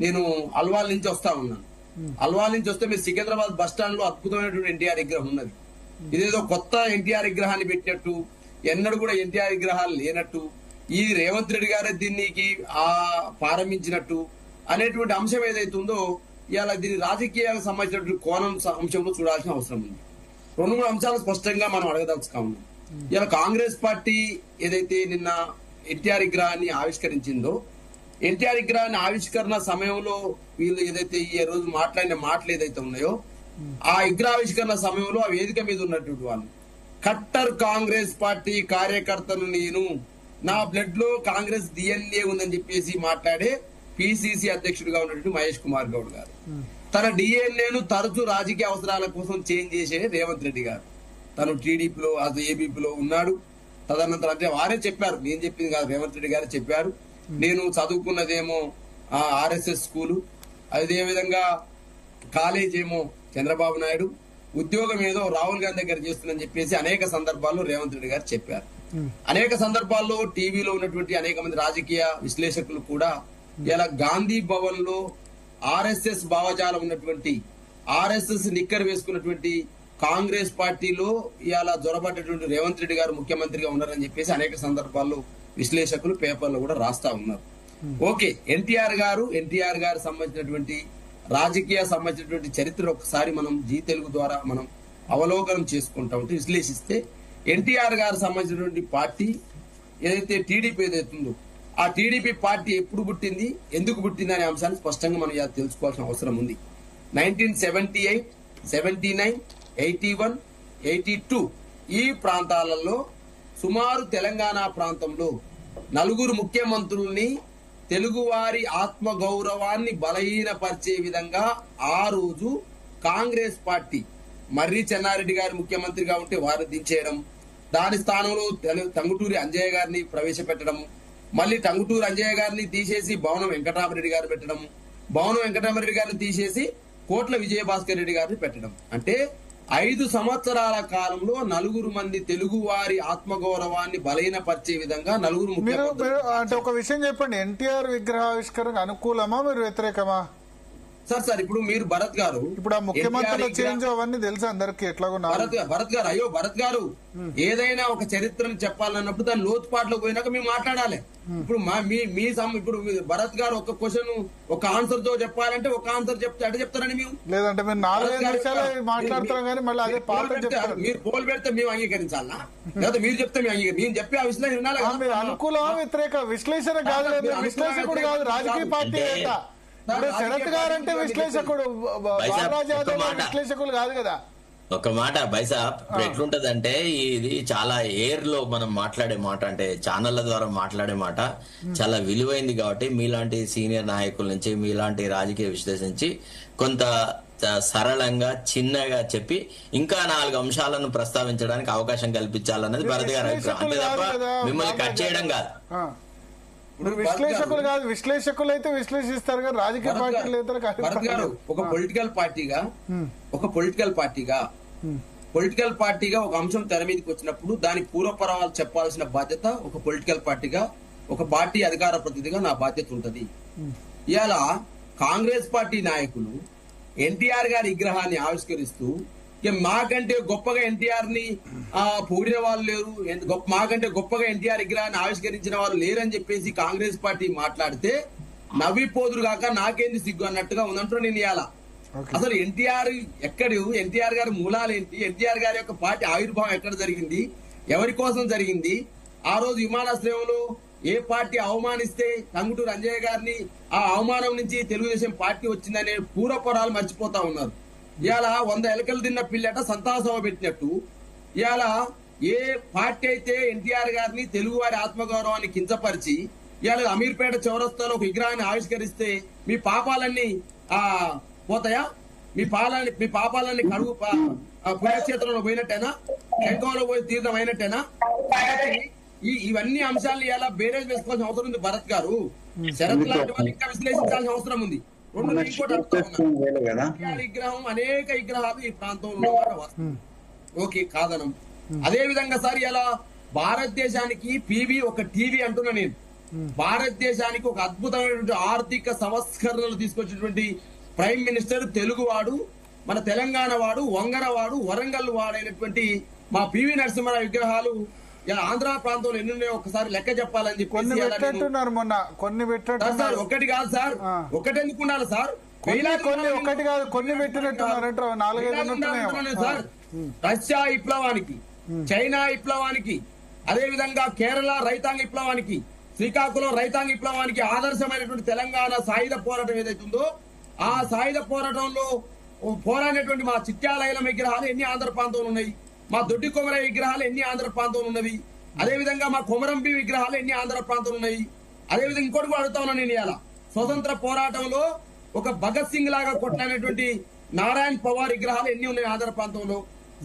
[SPEAKER 4] నేను అల్వాల్ నుంచి వస్తా ఉన్నాను. అల్వాల్ నుంచి వస్తే మీరు సికింద్రాబాద్ బస్ స్టాండ్ లో అద్భుతమైనటువంటి ఎన్టీఆర్ విగ్రహం ఉన్నది. ఇదేదో కొత్త ఎన్టీఆర్ విగ్రహాన్ని పెట్టినట్టు, ఎన్నడూ కూడా ఎన్టీఆర్ విగ్రహాలు లేనట్టు, ఈ రేవంత్ రెడ్డి గారే దీనికి ప్రారంభించినట్టు అనేటువంటి అంశం ఏదైతే ఉందో ఇవాళ దీని రాజకీయాలకు సంబంధించినటువంటి కోణం అంశంలో చూడాల్సిన అవసరం ఉంది. 2-3 అంశాలు స్పష్టంగా మనం అడగదలుచుకా ఉన్నాం. ఇలా కాంగ్రెస్ పార్టీ ఏదైతే నిన్న ఎన్టీఆర్ విగ్రహాన్ని ఆవిష్కరించిందో, ఎన్టీఆర్ విగ్రహాన్ని ఆవిష్కరణ సమయంలో వీళ్ళు ఏదైతే ఈ రోజు మాట్లాడిన మాటలు ఏదైతే ఉన్నాయో ఆ విగ్రహావిష్కరణ సమయంలో ఆ వేదిక మీద ఉన్నటువంటి వాళ్ళు కట్టర్ కాంగ్రెస్ పార్టీ కార్యకర్తను నేను, నా బ్లడ్ లో కాంగ్రెస్ డిఎన్ఏ ఉందని చెప్పేసి మాట్లాడే పిసిసి అధ్యక్షుడిగా ఉన్నటువంటి మహేష్ కుమార్ గౌడ్ గారు తన డిఎన్ఏను తరచూ రాజకీయ అవసరాల కోసం చేంజ్ చేసే రేవంత్ రెడ్డి గారు తను టీడీపీలో అది ఏబీపీలో ఉన్నాడు. తదనంతరం అంటే వారే చెప్పారు, నేను చెప్పింది కాదు, రేవంత్ రెడ్డి గారు చెప్పారు. నేను చదువుకున్నదేమో ఆర్ఎస్ఎస్ స్కూలు, అదేవిధంగా కాలేజ్ ఏమో చంద్రబాబు నాయుడు, ఉద్యోగం ఏదో రాహుల్ గాంధీ దగ్గర చేస్తుందని చెప్పేసి అనేక సందర్భాల్లో రేవంత్ రెడ్డి గారు చెప్పారు. అనేక సందర్భాల్లో టీవీలో ఉన్నటువంటి అనేక మంది రాజకీయ విశ్లేషకులు కూడా ఇలా గాంధీ భవన్ లో ఆర్ఎస్ఎస్ భావజాలం ఉన్నటువంటి, ఆర్ఎస్ఎస్ నిక్కర్ వేసుకున్నటువంటి కాంగ్రెస్ పార్టీలో ఇలా జొరబడ్డటువంటి రేవంత్ రెడ్డి గారు ముఖ్యమంత్రిగా ఉన్నారని చెప్పేసి అనేక సందర్భాల్లో విశ్లేషకులు పేపర్లో కూడా రాస్తా ఉన్నారు. ఓకే, ఎన్టీఆర్ గారు సంబంధించినటువంటి రాజకీయ సంబంధించినటువంటి చరిత్ర ఒకసారి మనం జీ తెలుగు ద్వారా మనం అవలోకనం చేసుకుంటా ఉంటే విశ్లేషిస్తే ఎన్టీఆర్ గారు సంబంధించినటువంటి పార్టీ ఏదైతే టీడీపీ ఏదైతుందో ఆ టీడీపీ పార్టీ ఎప్పుడు పుట్టింది, ఎందుకు పుట్టింది అనే అంశాన్ని స్పష్టంగా మనం తెలుసుకోవాల్సిన అవసరం ఉంది. 1978, 79, 81, 82 ఈ ప్రాంతాలలో సుమారు తెలంగాణ ప్రాంతంలో 4 ముఖ్యమంత్రుల్ని తెలుగువారి ఆత్మ గౌరవాన్ని బలహీనపరిచే విధంగా ఆ రోజు కాంగ్రెస్ పార్టీ మర్రి చెన్నారెడ్డి గారు ముఖ్యమంత్రిగా ఉంటే వారిని దించేయడం, దాని స్థానంలో టంగుటూరి అంజయ్య గారిని ప్రవేశపెట్టడం, మళ్ళీ టంగుటూరి అంజయ్య గారిని తీసేసి భవనం వెంకటరామరెడ్డి గారు పెట్టడం, భవనం వెంకటరామరెడ్డి గారిని తీసేసి కోట్ల విజయభాస్కర్ రెడ్డి గారిని పెట్టడం. అంటే 5 సంవత్సరాల కాలంలో 4 మంది తెలుగు వారి ఆత్మగౌరవాన్ని బలహీనపరిచే విధంగా 4
[SPEAKER 2] అంటే ఒక విషయం చెప్పండి, ఎన్టీఆర్ విగ్రహావిష్కరణ అనుకూలమా మీరు వ్యతిరేకమా?
[SPEAKER 4] సార్ ఇప్పుడు మీరు భరత్ గారు
[SPEAKER 2] ఇప్పుడు ఆ ముఖ్యమంత్రుల చేంజ్ అవన్నీ తెలుసు అందరికి ఎట్లాగో.
[SPEAKER 4] భరత్ గారు ఏదైనా ఒక చరిత్రను చెప్పాలన్నప్పుడు దాని లోతుపాట్లోకి పోయినాక మేము మాట్లాడాలి. ఇప్పుడు ఇప్పుడు భరత్ గారు ఒక క్వశ్చన్ ఒక ఆన్సర్ తో చెప్పాలంటే ఒక ఆన్సర్ చెప్తారని మేము,
[SPEAKER 2] లేదంటే మీరు 4-5 నిమిషాలు మాట్లాడతాం కానీ మళ్ళీ అదే
[SPEAKER 4] మీరు పోల్ పెడితే మేము అంగీకరించాలా, లేదా మీరు చెప్తే మేము చెప్పే ఆ విశ్లేషణ వినాలి.
[SPEAKER 2] అనుకూలమా వ్యతిరేక విశ్లేషణ కాదు, విశ్లేషకుడు కాదు, రాజకీయ పార్టీ నేత. ఇప్పుడు శరత్ గారు అంటే విశ్లేషకుడు, బాలరాజ్ యాదవ్ విశ్లేషకులు కాదు కదా.
[SPEAKER 3] ఒక మాట బైసా, ఇప్పుడు ఎట్లుంటదంటే ఇది చాలా ఎయిర్ లో మనం మాట్లాడే మాట, అంటే ఛానళ్ల ద్వారా మాట్లాడే మాట చాలా విలువైంది. కాబట్టి మీలాంటి సీనియర్ నాయకుల నుంచి, మీలాంటి రాజకీయ విశ్లేషించి కొంత సరళంగా చిన్నగా చెప్పి ఇంకా 4 అంశాలను ప్రస్తావించడానికి అవకాశం కల్పించాలన్నది భరత్ గారి అభిప్రాయం. అంతే తప్ప మిమ్మల్ని కట్ చేయడం కాదు.
[SPEAKER 2] ఇప్పుడు విశ్లేషకులు కాదు, విశ్లేషకులు అయితే విశ్లేషిస్తారు కానీ రాజకీయ పార్టీలు అయితే
[SPEAKER 4] భరత్ గారు ఒక పొలిటికల్ పార్టీగా ఒక అంశం తెర మీదకి వచ్చినప్పుడు దాని పూర్వపరాలు చెప్పాల్సిన బాధ్యత ఒక పొలిటికల్ పార్టీగా, ఒక పార్టీ అధికార ప్రతినిధిగా నా బాధ్యత ఉంటది. ఇవాళ కాంగ్రెస్ పార్టీ నాయకులు ఎన్టీఆర్ గారి విగ్రహాన్ని ఆవిష్కరిస్తూ మాకంటే గొప్పగా ఎన్టీఆర్ ని పొగిడిన వాళ్ళు లేరు, మాకంటే గొప్పగా ఎన్టీఆర్ విగ్రహాన్ని ఆవిష్కరించిన వాళ్ళు లేరని చెప్పేసి కాంగ్రెస్ పార్టీ మాట్లాడితే నవ్విపోదురు కాక నాకేంది సిగ్గు అన్నట్టుగా ఉందంటూ నేను ఇవాళ అసలు ఎన్టీఆర్ గారి మూలాలేంటి, ఎన్టీఆర్ గారి యొక్క పార్టీ ఆవిర్భావం ఎక్కడ జరిగింది, ఎవరి కోసం జరిగింది, ఆ రోజు విమానాశ్రయంలో ఏ పార్టీ అవమానిస్తే టంగుటూరు అంజయ్య గారిని ఆ అవమానం నుంచి తెలుగుదేశం పార్టీ వచ్చిందనే పూర్వపరాలు మర్చిపోతా ఉన్నారు. ఇవాళ 100 ఎలకలు తిన్న పిల్లట సంతాసభ పెట్టినట్టు ఇవాళ ఏ పార్టీ అయితే ఎన్టీఆర్ గారిని తెలుగు వారి ఆత్మగౌరవాన్ని కించపరిచి ఇవాళ అమీర్పేట చౌరస్తాలో ఒక విగ్రహాన్ని ఆవిష్కరిస్తే మీ పాపాలన్నీ పోతాయా? మీ పాపాలన్నీ కడుగు పుణ్యక్షేత్రంలో పోయినట్టేనా, శంఖంలో పోయి తీర్థం అయినట్టేనా? ఇవన్నీ అంశాలను ఇలా బేరేజ్ వేసుకోవాల్సిన అవసరం ఉంది భరత్ గారు. శరత్ లాంటి వాళ్ళు ఇంకా విశ్లేషించాల్సిన అవసరం ఉంది. విగ్రహం అనేక విగ్రహాలు ఈ ప్రాంతంలో ఓకే కాదనం. అదే విధంగా సార్ ఇలా భారతదేశానికి పీవీ ఒక టీవీ అంటున్నా నేను. భారతదేశానికి ఒక అద్భుతమైనటువంటి ఆర్థిక సంస్కరణలు తీసుకొచ్చినటువంటి ప్రైమ్ మినిస్టర్ తెలుగువాడు, మన తెలంగాణ వాడు, వంగరవాడు, వరంగల్ వాడైనటువంటి మా పివి నరసింహారావు విగ్రహాలు ఆంధ్ర ప్రాంతంలో ఎన్ని ఉన్నాయో ఒకసారి లెక్క చెప్పాలని చెప్పి
[SPEAKER 2] కొన్ని
[SPEAKER 4] సార్. ఒకటి కాదు సార్, ఒకటి ఎందుకు ఉండాలి సార్?
[SPEAKER 2] కొన్ని పెట్టినట్టున్నారు
[SPEAKER 4] సార్. రష్యా విప్లవానికి, చైనా విప్లవానికి, అదే విధంగా కేరళ రైతాంగ విప్లవానికి, శ్రీకాకుళం రైతాంగ విప్లవానికి ఆదర్శమైనటువంటి తెలంగాణ సాయుధ పోరాటం ఏదైతుందో ఆ సాయుధ పోరాటంలో పోరాడినటువంటి మా చిట్యాలైల విగ్రహాలు ఎన్ని ఆంధ్ర ప్రాంతంలో ఉన్నాయి, మా దొడ్డి కొమర విగ్రహాలు ఎన్ని ఆంధ్ర ప్రాంతంలో ఉన్నవి, అదేవిధంగా మా కొమరంబి విగ్రహాలు ఎన్ని ఆంధ్ర ప్రాంతంలో ఉన్నాయి. అదేవిధంగా ఇంకోటి కూడా అడుగుతా ఉన్నాను నేను. ఇలా స్వతంత్ర పోరాటంలో ఒక భగత్ సింగ్ లాగా కొట్లాడినటువంటి నారాయణ్ పవార్ విగ్రహాలు ఎన్ని ఉన్నాయి ఆంధ్ర ప్రాంతంలో.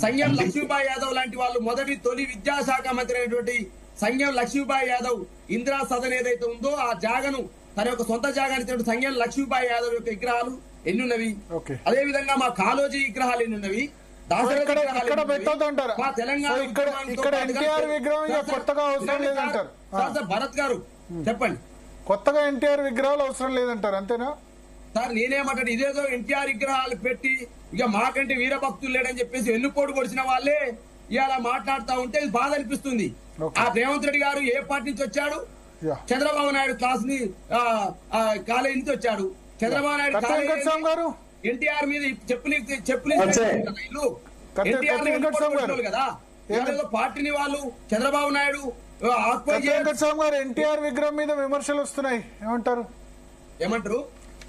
[SPEAKER 4] సంగం లక్ష్మీబాయి యాదవ్ లాంటి వాళ్ళు తొలి విద్యాశాఖ మంత్రి అయినటువంటి సంగం లక్ష్మీబాయి యాదవ్ ఇందిరా సదన్ ఏదైతే ఉందో ఆ జాగను తన యొక్క సొంత జాగాన్ని సంగం లక్ష్మీబాయి యాదవ్ యొక్క విగ్రహాలు ఎన్ని ఉన్నవి. అదే విధంగా మా కాలోజీ విగ్రహాలు ఎన్ని ఉన్నవి. భరత్ గారు చెప్పండి,
[SPEAKER 2] కొత్తగా ఎన్టీఆర్ విగ్రహాలు అవసరం లేదంటారు అంతేనా
[SPEAKER 4] సార్? నేనేమంటాడు ఇదేదో ఎన్టీఆర్ విగ్రహాలు పెట్టి ఇక మాకంటే వీరభక్తులు లేడని చెప్పేసి ఎన్నుపోటు పొడిచిన వాళ్ళే ఇలా మాట్లాడుతూ ఉంటే బాధ అనిపిస్తుంది. ఆ రేవంత్ రెడ్డి గారు ఏ పార్టీ నుంచి వచ్చాడు? చంద్రబాబు నాయుడు క్లాస్ ని కాలేజీ నుంచి వచ్చాడు. చంద్రబాబు నాయుడు
[SPEAKER 2] గారు
[SPEAKER 4] ఎన్టీఆర్ మీద చెప్పులు కదా పార్టీని వాళ్ళు చంద్రబాబు నాయుడు
[SPEAKER 2] ఎన్టీఆర్ విగ్రహం మీద విమర్శలు వస్తున్నాయి, ఏమంటారు?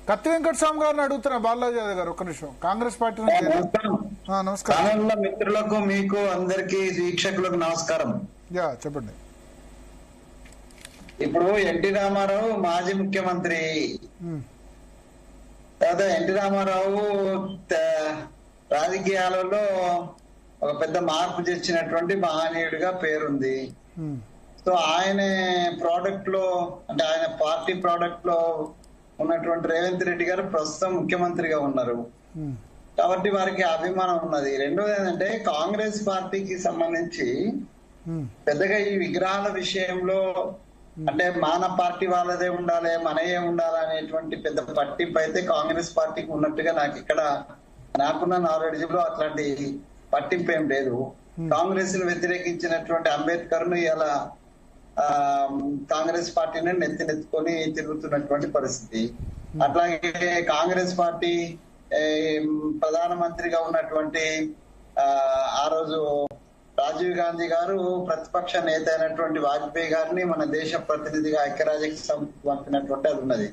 [SPEAKER 2] కత్తి వెంకటస్వామి గారిని అడుగుతున్నా. బాలాజీ యాదవ్ గారు ఒక్క నిమిషం, కాంగ్రెస్ పార్టీ
[SPEAKER 5] నమస్కారం. మిత్రులకు, మీకు అందరికి వీక్షకులకు నమస్కారం.
[SPEAKER 2] చెప్పండి.
[SPEAKER 5] ఇప్పుడు ఎన్టీ రామారావు మాజీ ముఖ్యమంత్రి. తర్వాత ఎన్టీ రామారావు రాజకీయాలలో ఒక పెద్ద మార్పు తెచ్చినటువంటి మహనీయుడిగా పేరుంది. సో ఆయన ప్రోడక్ట్ లో, అంటే ఆయన పార్టీ ప్రోడక్ట్ లో ఉన్నటువంటి రేవంత్ రెడ్డి గారు ప్రస్తుతం ముఖ్యమంత్రిగా ఉన్నారు కాబట్టి వారికి అభిమానం ఉన్నది. రెండోది ఏంటంటే కాంగ్రెస్ పార్టీకి సంబంధించి పెద్దగా ఈ విగ్రహాల విషయంలో అంటే మన పార్టీ వాళ్ళదే ఉండాలి, మనయే ఉండాలి అనేటువంటి పెద్ద పట్టింపు అయితే కాంగ్రెస్ పార్టీకి ఉన్నట్టుగా నాకున్న నాలెడ్జ్ లో అట్లాంటి పట్టింపు ఏం లేదు. కాంగ్రెస్ ను వ్యతిరేకించినటువంటి అంబేద్కర్ ను ఇలా కాంగ్రెస్ పార్టీని నెత్తుకొని తిరుగుతున్నటువంటి పరిస్థితి. అట్లాగే కాంగ్రెస్ పార్టీ ప్రధానమంత్రిగా ఉన్నటువంటి ఆ రోజు రాజీవ్ గాంధీ గారు ప్రతిపక్ష నేత అయినటువంటి వాజ్పేయి గారిని మన దేశ ప్రతినిధిగా ఐక్యరాజ్యకి పంపినటువంటి అది ఉన్నది.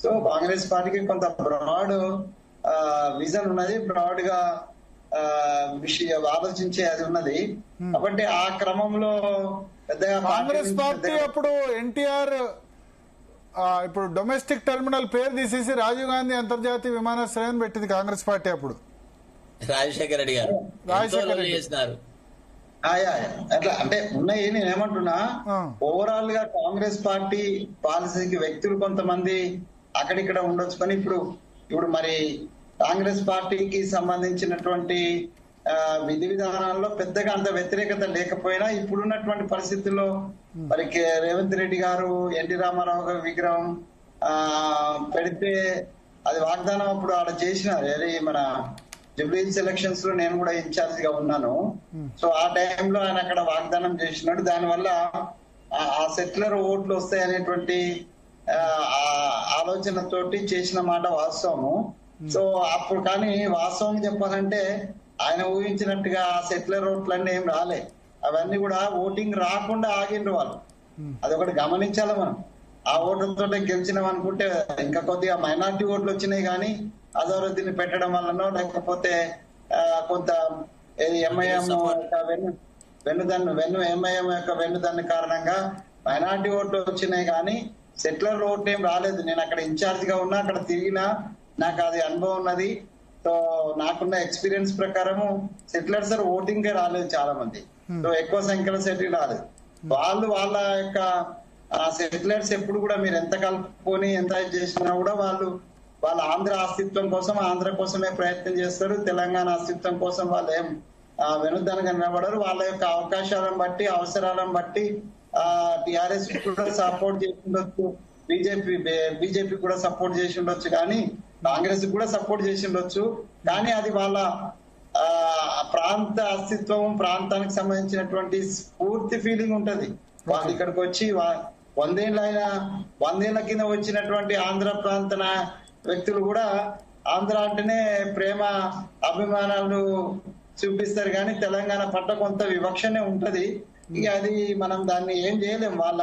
[SPEAKER 5] సో కాంగ్రెస్ పార్టీకి కొంత బ్రాడ్ విజన్ ఉన్నది, బ్రాడ్ గా ఆలోచించే అది ఉన్నది. కాబట్టి ఆ క్రమంలో పెద్దగా
[SPEAKER 2] కాంగ్రెస్ పార్టీ అప్పుడు ఎన్టీఆర్ ఇప్పుడు డొమెస్టిక్ టెర్మినల్ పేరు తీసేసి రాజీవ్ గాంధీ అంతర్జాతీయ విమానాశ్రయం పెట్టింది కాంగ్రెస్ పార్టీ. అప్పుడు
[SPEAKER 3] రాజశేఖర రెడ్డి గారు చేసినారు.
[SPEAKER 5] అట్లా అంటే ఉన్నాయి. నేను ఏమంటున్నా, ఓవరాల్ గా కాంగ్రెస్ పార్టీ పాలసీకి వ్యక్తులు కొంతమంది అక్కడిక్కడ ఉండొచ్చు, కానీ ఇప్పుడు మరి కాంగ్రెస్ పార్టీకి సంబంధించినటువంటి విధి విధానాల్లో పెద్దగా అంత వ్యతిరేకత లేకపోయినా ఇప్పుడున్నటువంటి పరిస్థితుల్లో మరి రేవంత్ రెడ్డి గారు ఎన్టీ రామారావు గారి విగ్రహం పెడితే అది వాగ్దానం అప్పుడు ఆడ చేసినారు. మన జూబ్లీ ఎలక్షన్స్ లో నేను కూడా ఇన్ఛార్జ్ గా ఉన్నాను. సో ఆ టైంలో ఆయన అక్కడ వాగ్దానం చేసినాడు. దానివల్ల ఆ సెటిలర్ ఓట్లు వస్తాయి అనేటువంటి ఆలోచనతోటి చేసిన మాట వాస్తవము. సో అప్పుడు కానీ వాస్తవం చెప్పాలంటే ఆయన ఊహించినట్టుగా ఆ సెటిలర్ ఓట్లన్నీ ఏం రాలే. అవన్నీ కూడా ఓటింగ్ రాకుండా ఆగిండ్రు వాళ్ళు. అదొకటి గమనించాలి మనం. ఆ ఓట్లతో గెలిచినాం అనుకుంటే ఇంకా కొద్దిగా మైనార్టీ ఓట్లు వచ్చినాయి, కానీ అజరుద్దీన్ పెట్టడం వల్లనో లేకపోతే కొంత ఎంఐఎం ఎంఐఎం యొక్క వెన్నుదన్ను కారణంగా మైనార్టీ ఓట్లు వచ్చినాయి, కానీ సెటిలర్ ఓట్లు ఏం రాలేదు. నేను అక్కడ ఇన్ఛార్జ్ గా ఉన్నా, అక్కడ తిరిగినా, నాకు అది అనుభవం ఉన్నది. సో నాకున్న ఎక్స్పీరియన్స్ ప్రకారము సెటిలర్స్ ఓటింగ్ రాలేదు చాలా మంది. సో ఎక్కువ సంఖ్యలో సెటిల్ రాలేదు. వాళ్ళ యొక్క సెటిలర్స్ ఎప్పుడు కూడా మీరు ఎంత కలుపుకొని ఎంత చేసినా కూడా వాళ్ళ ఆంధ్ర అస్తిత్వం కోసం, ఆంధ్ర కోసమే ప్రయత్నం చేస్తారు. తెలంగాణ అస్తిత్వం కోసం వాళ్ళు ఏం వెనుదనగా నిలబడరు. వాళ్ళ యొక్క అవకాశాలను బట్టి, అవసరాలను బట్టి టిఆర్ఎస్ కూడా సపోర్ట్ చేసి ఉండొచ్చు, బీజేపీ కూడా సపోర్ట్ చేసి ఉండొచ్చు, కానీ కాంగ్రెస్ కూడా సపోర్ట్ చేసి ఉండొచ్చు. కానీ అది వాళ్ళ ప్రాంత అస్తిత్వం, ప్రాంతానికి సంబంధించినటువంటి పూర్తి ఫీలింగ్ ఉంటది. వాళ్ళు ఇక్కడికి వచ్చి 100 ఏళ్ల కింద వచ్చినటువంటి ఆంధ్ర ప్రాంత వ్యక్తులు కూడా ఆంధ్ర అంటేనే ప్రేమ అభిమానాలు చూపిస్తారు, కానీ తెలంగాణ పట్ల కొంత వివక్షనే ఉంటది. ఇక అది మనం దాన్ని ఏం చేయలేం. వాళ్ళ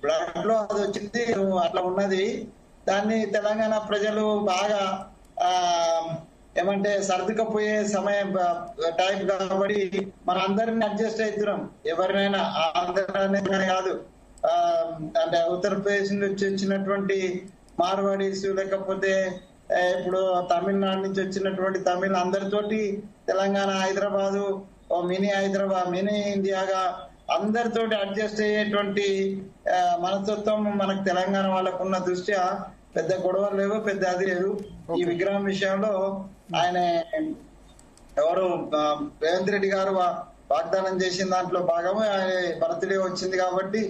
[SPEAKER 5] బ్లడ్ లో అది వచ్చింది, అట్లా ఉన్నది. దాన్ని తెలంగాణ ప్రజలు బాగా ఏమంటే సర్దుకపోయే సమయం టైం కాబట్టి మన అందరిని అడ్జస్ట్ అవుతున్నాం. ఎవరినైనా ఆంధ్రనే కాదు, అంటే ఉత్తరప్రదేశ్ నుంచి వచ్చినటువంటి మార్వాడీస్, లేకపోతే ఇప్పుడు తమిళనాడు నుంచి వచ్చినటువంటి తమిళ అందరితోటి తెలంగాణ, హైదరాబాదు మినీ హైదరాబాద్, మినీ ఇండియాగా అందరితోటి అడ్జస్ట్ అయ్యేటువంటి మనస్తత్వం మనకు తెలంగాణ వాళ్ళకు ఉన్న దృష్ట్యా పెద్ద గొడవలు లేవు, పెద్ద అది లేదు. ఈ విగ్రహం విషయంలో ఆయన ఎవరు రేవంత్ రెడ్డి గారు వాగ్దానం చేసిన దాంట్లో భాగమే ఆయన బర్త్డే వచ్చింది కాబట్టి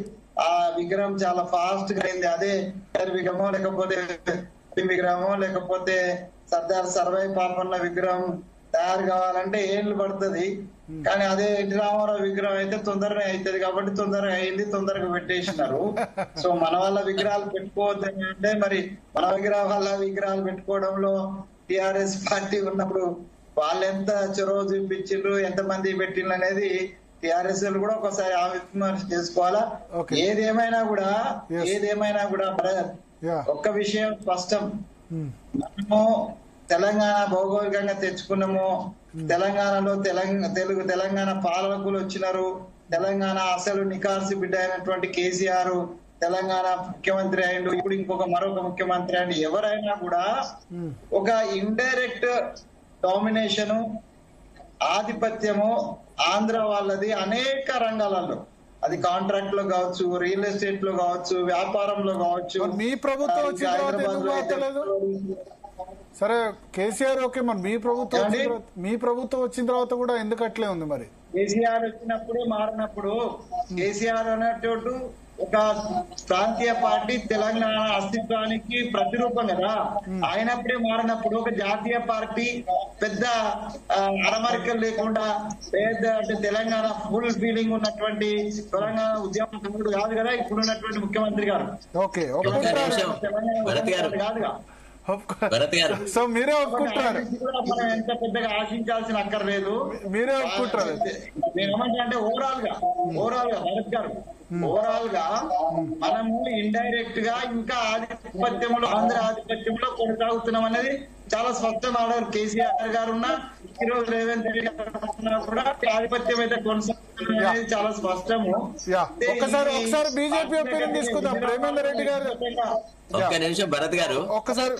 [SPEAKER 5] ఆ విగ్రహం చాలా ఫాస్ట్ గా అయింది. అదే విగ్రహమో లేకపోతే విగ్రహమో లేకపోతే సర్దార్ సర్వై పాపన్న విగ్రహం తయారు కావాలంటే ఏళ్ళు పడుతుంది, కానీ అదే ఎన్టీ రామారావు విగ్రహం అయితే తొందరగా అవుతుంది కాబట్టి తొందరగా అయింది, తొందరగా పెట్టేసినారు. సో మన వాళ్ళ విగ్రహాలు పెట్టుకోవద్దని అంటే మరి మన విగ్రహాలు పెట్టుకోవడంలో టిఆర్ఎస్ పార్టీ ఉన్నప్పుడు వాళ్ళు ఎంత చొరవ చూపించిండ్రు, ఎంతమంది పెట్టిండ్రు అనేది టిఆర్ఎస్ కూడా ఒకసారి ఆవిష్కరణ చేసుకోవాలా. ఏదేమైనా కూడా ఒక్క విషయం స్పష్టం, మనము తెలంగాణ భౌగోళికంగా తెచ్చుకున్నాము. తెలంగాణలో తెలంగాణ పాలకులు వచ్చినారు. తెలంగాణ అసలు నికార్సి బిడ్డ అయినటువంటి కేసీఆర్ తెలంగాణ ముఖ్యమంత్రి అయిండు. ఇప్పుడు మరొక ముఖ్యమంత్రి అయిండు. ఎవరైనా కూడా ఒక ఇండైరెక్ట్ డామినేషను, ఆధిపత్యము ఆంధ్ర వాళ్ళది అనేక రంగాలలో. అది కాంట్రాక్ట్ లో కావచ్చు, రియల్ ఎస్టేట్ లో కావచ్చు, వ్యాపారంలో కావచ్చు.
[SPEAKER 2] మీ ప్రభుత్వం వచ్చిన సరే కేసీఆర్ ఓకే, మరి మీ ప్రభుత్వం వచ్చిన తర్వాత కూడా ఎందుకు అట్లే ఉంది? మరి
[SPEAKER 5] కేసీఆర్ వచ్చినప్పుడే మారినప్పుడు, కేసీఆర్ అనేటోటు ఒక ప్రాంతీయ పార్టీ తెలంగాణ అస్తిత్వానికి ప్రతిరూపం కదా. ఆయనప్పుడే మారినప్పుడు ఒక జాతీయ పార్టీ పెద్ద అరమరికలు లేకుండా పెద్ద అంటే తెలంగాణ ఫుల్ ఫీలింగ్ ఉన్నటువంటి తెలంగాణ ఉద్యమం కాదు కదా ఇప్పుడున్నటువంటి ముఖ్యమంత్రి గారు.
[SPEAKER 2] ఓకే
[SPEAKER 5] కాదుగా.
[SPEAKER 2] సో మీరే ఒప్పుకుంటున్నారు,
[SPEAKER 5] మనం ఎంత పెద్దగా ఆశించాల్సిన అక్కర్లేదు.
[SPEAKER 2] మీరే ఒప్పుకుంటారు.
[SPEAKER 5] నేనేమంటా అంటే ఓవరాల్ గా భరత్ గారు ఓవరాల్ గా మనము ఇండైరెక్ట్ గా ఇంకా ఆధిపత్యంలో ఆంధ్ర ఆధిపత్యంలో కొనసాగుతున్నాం అనేది చాలా స్పష్టం. ఆడారు కేసీఆర్ గారు ఉన్నా ఈరోజు రేవంత్ రెడ్డి గారు ఉన్నా కూడా ఆధిపత్యం అయితే కొనసాగుతుంది అనేది చాలా స్పష్టము.
[SPEAKER 2] ఒకసారి బీజేపీ ఒపీనియన్ తీసుకుందాం. ప్రేమేందర్ రెడ్డి గారు
[SPEAKER 3] ఒక్క నిమిషం భరత్ గారు,
[SPEAKER 2] ఒక్కసారి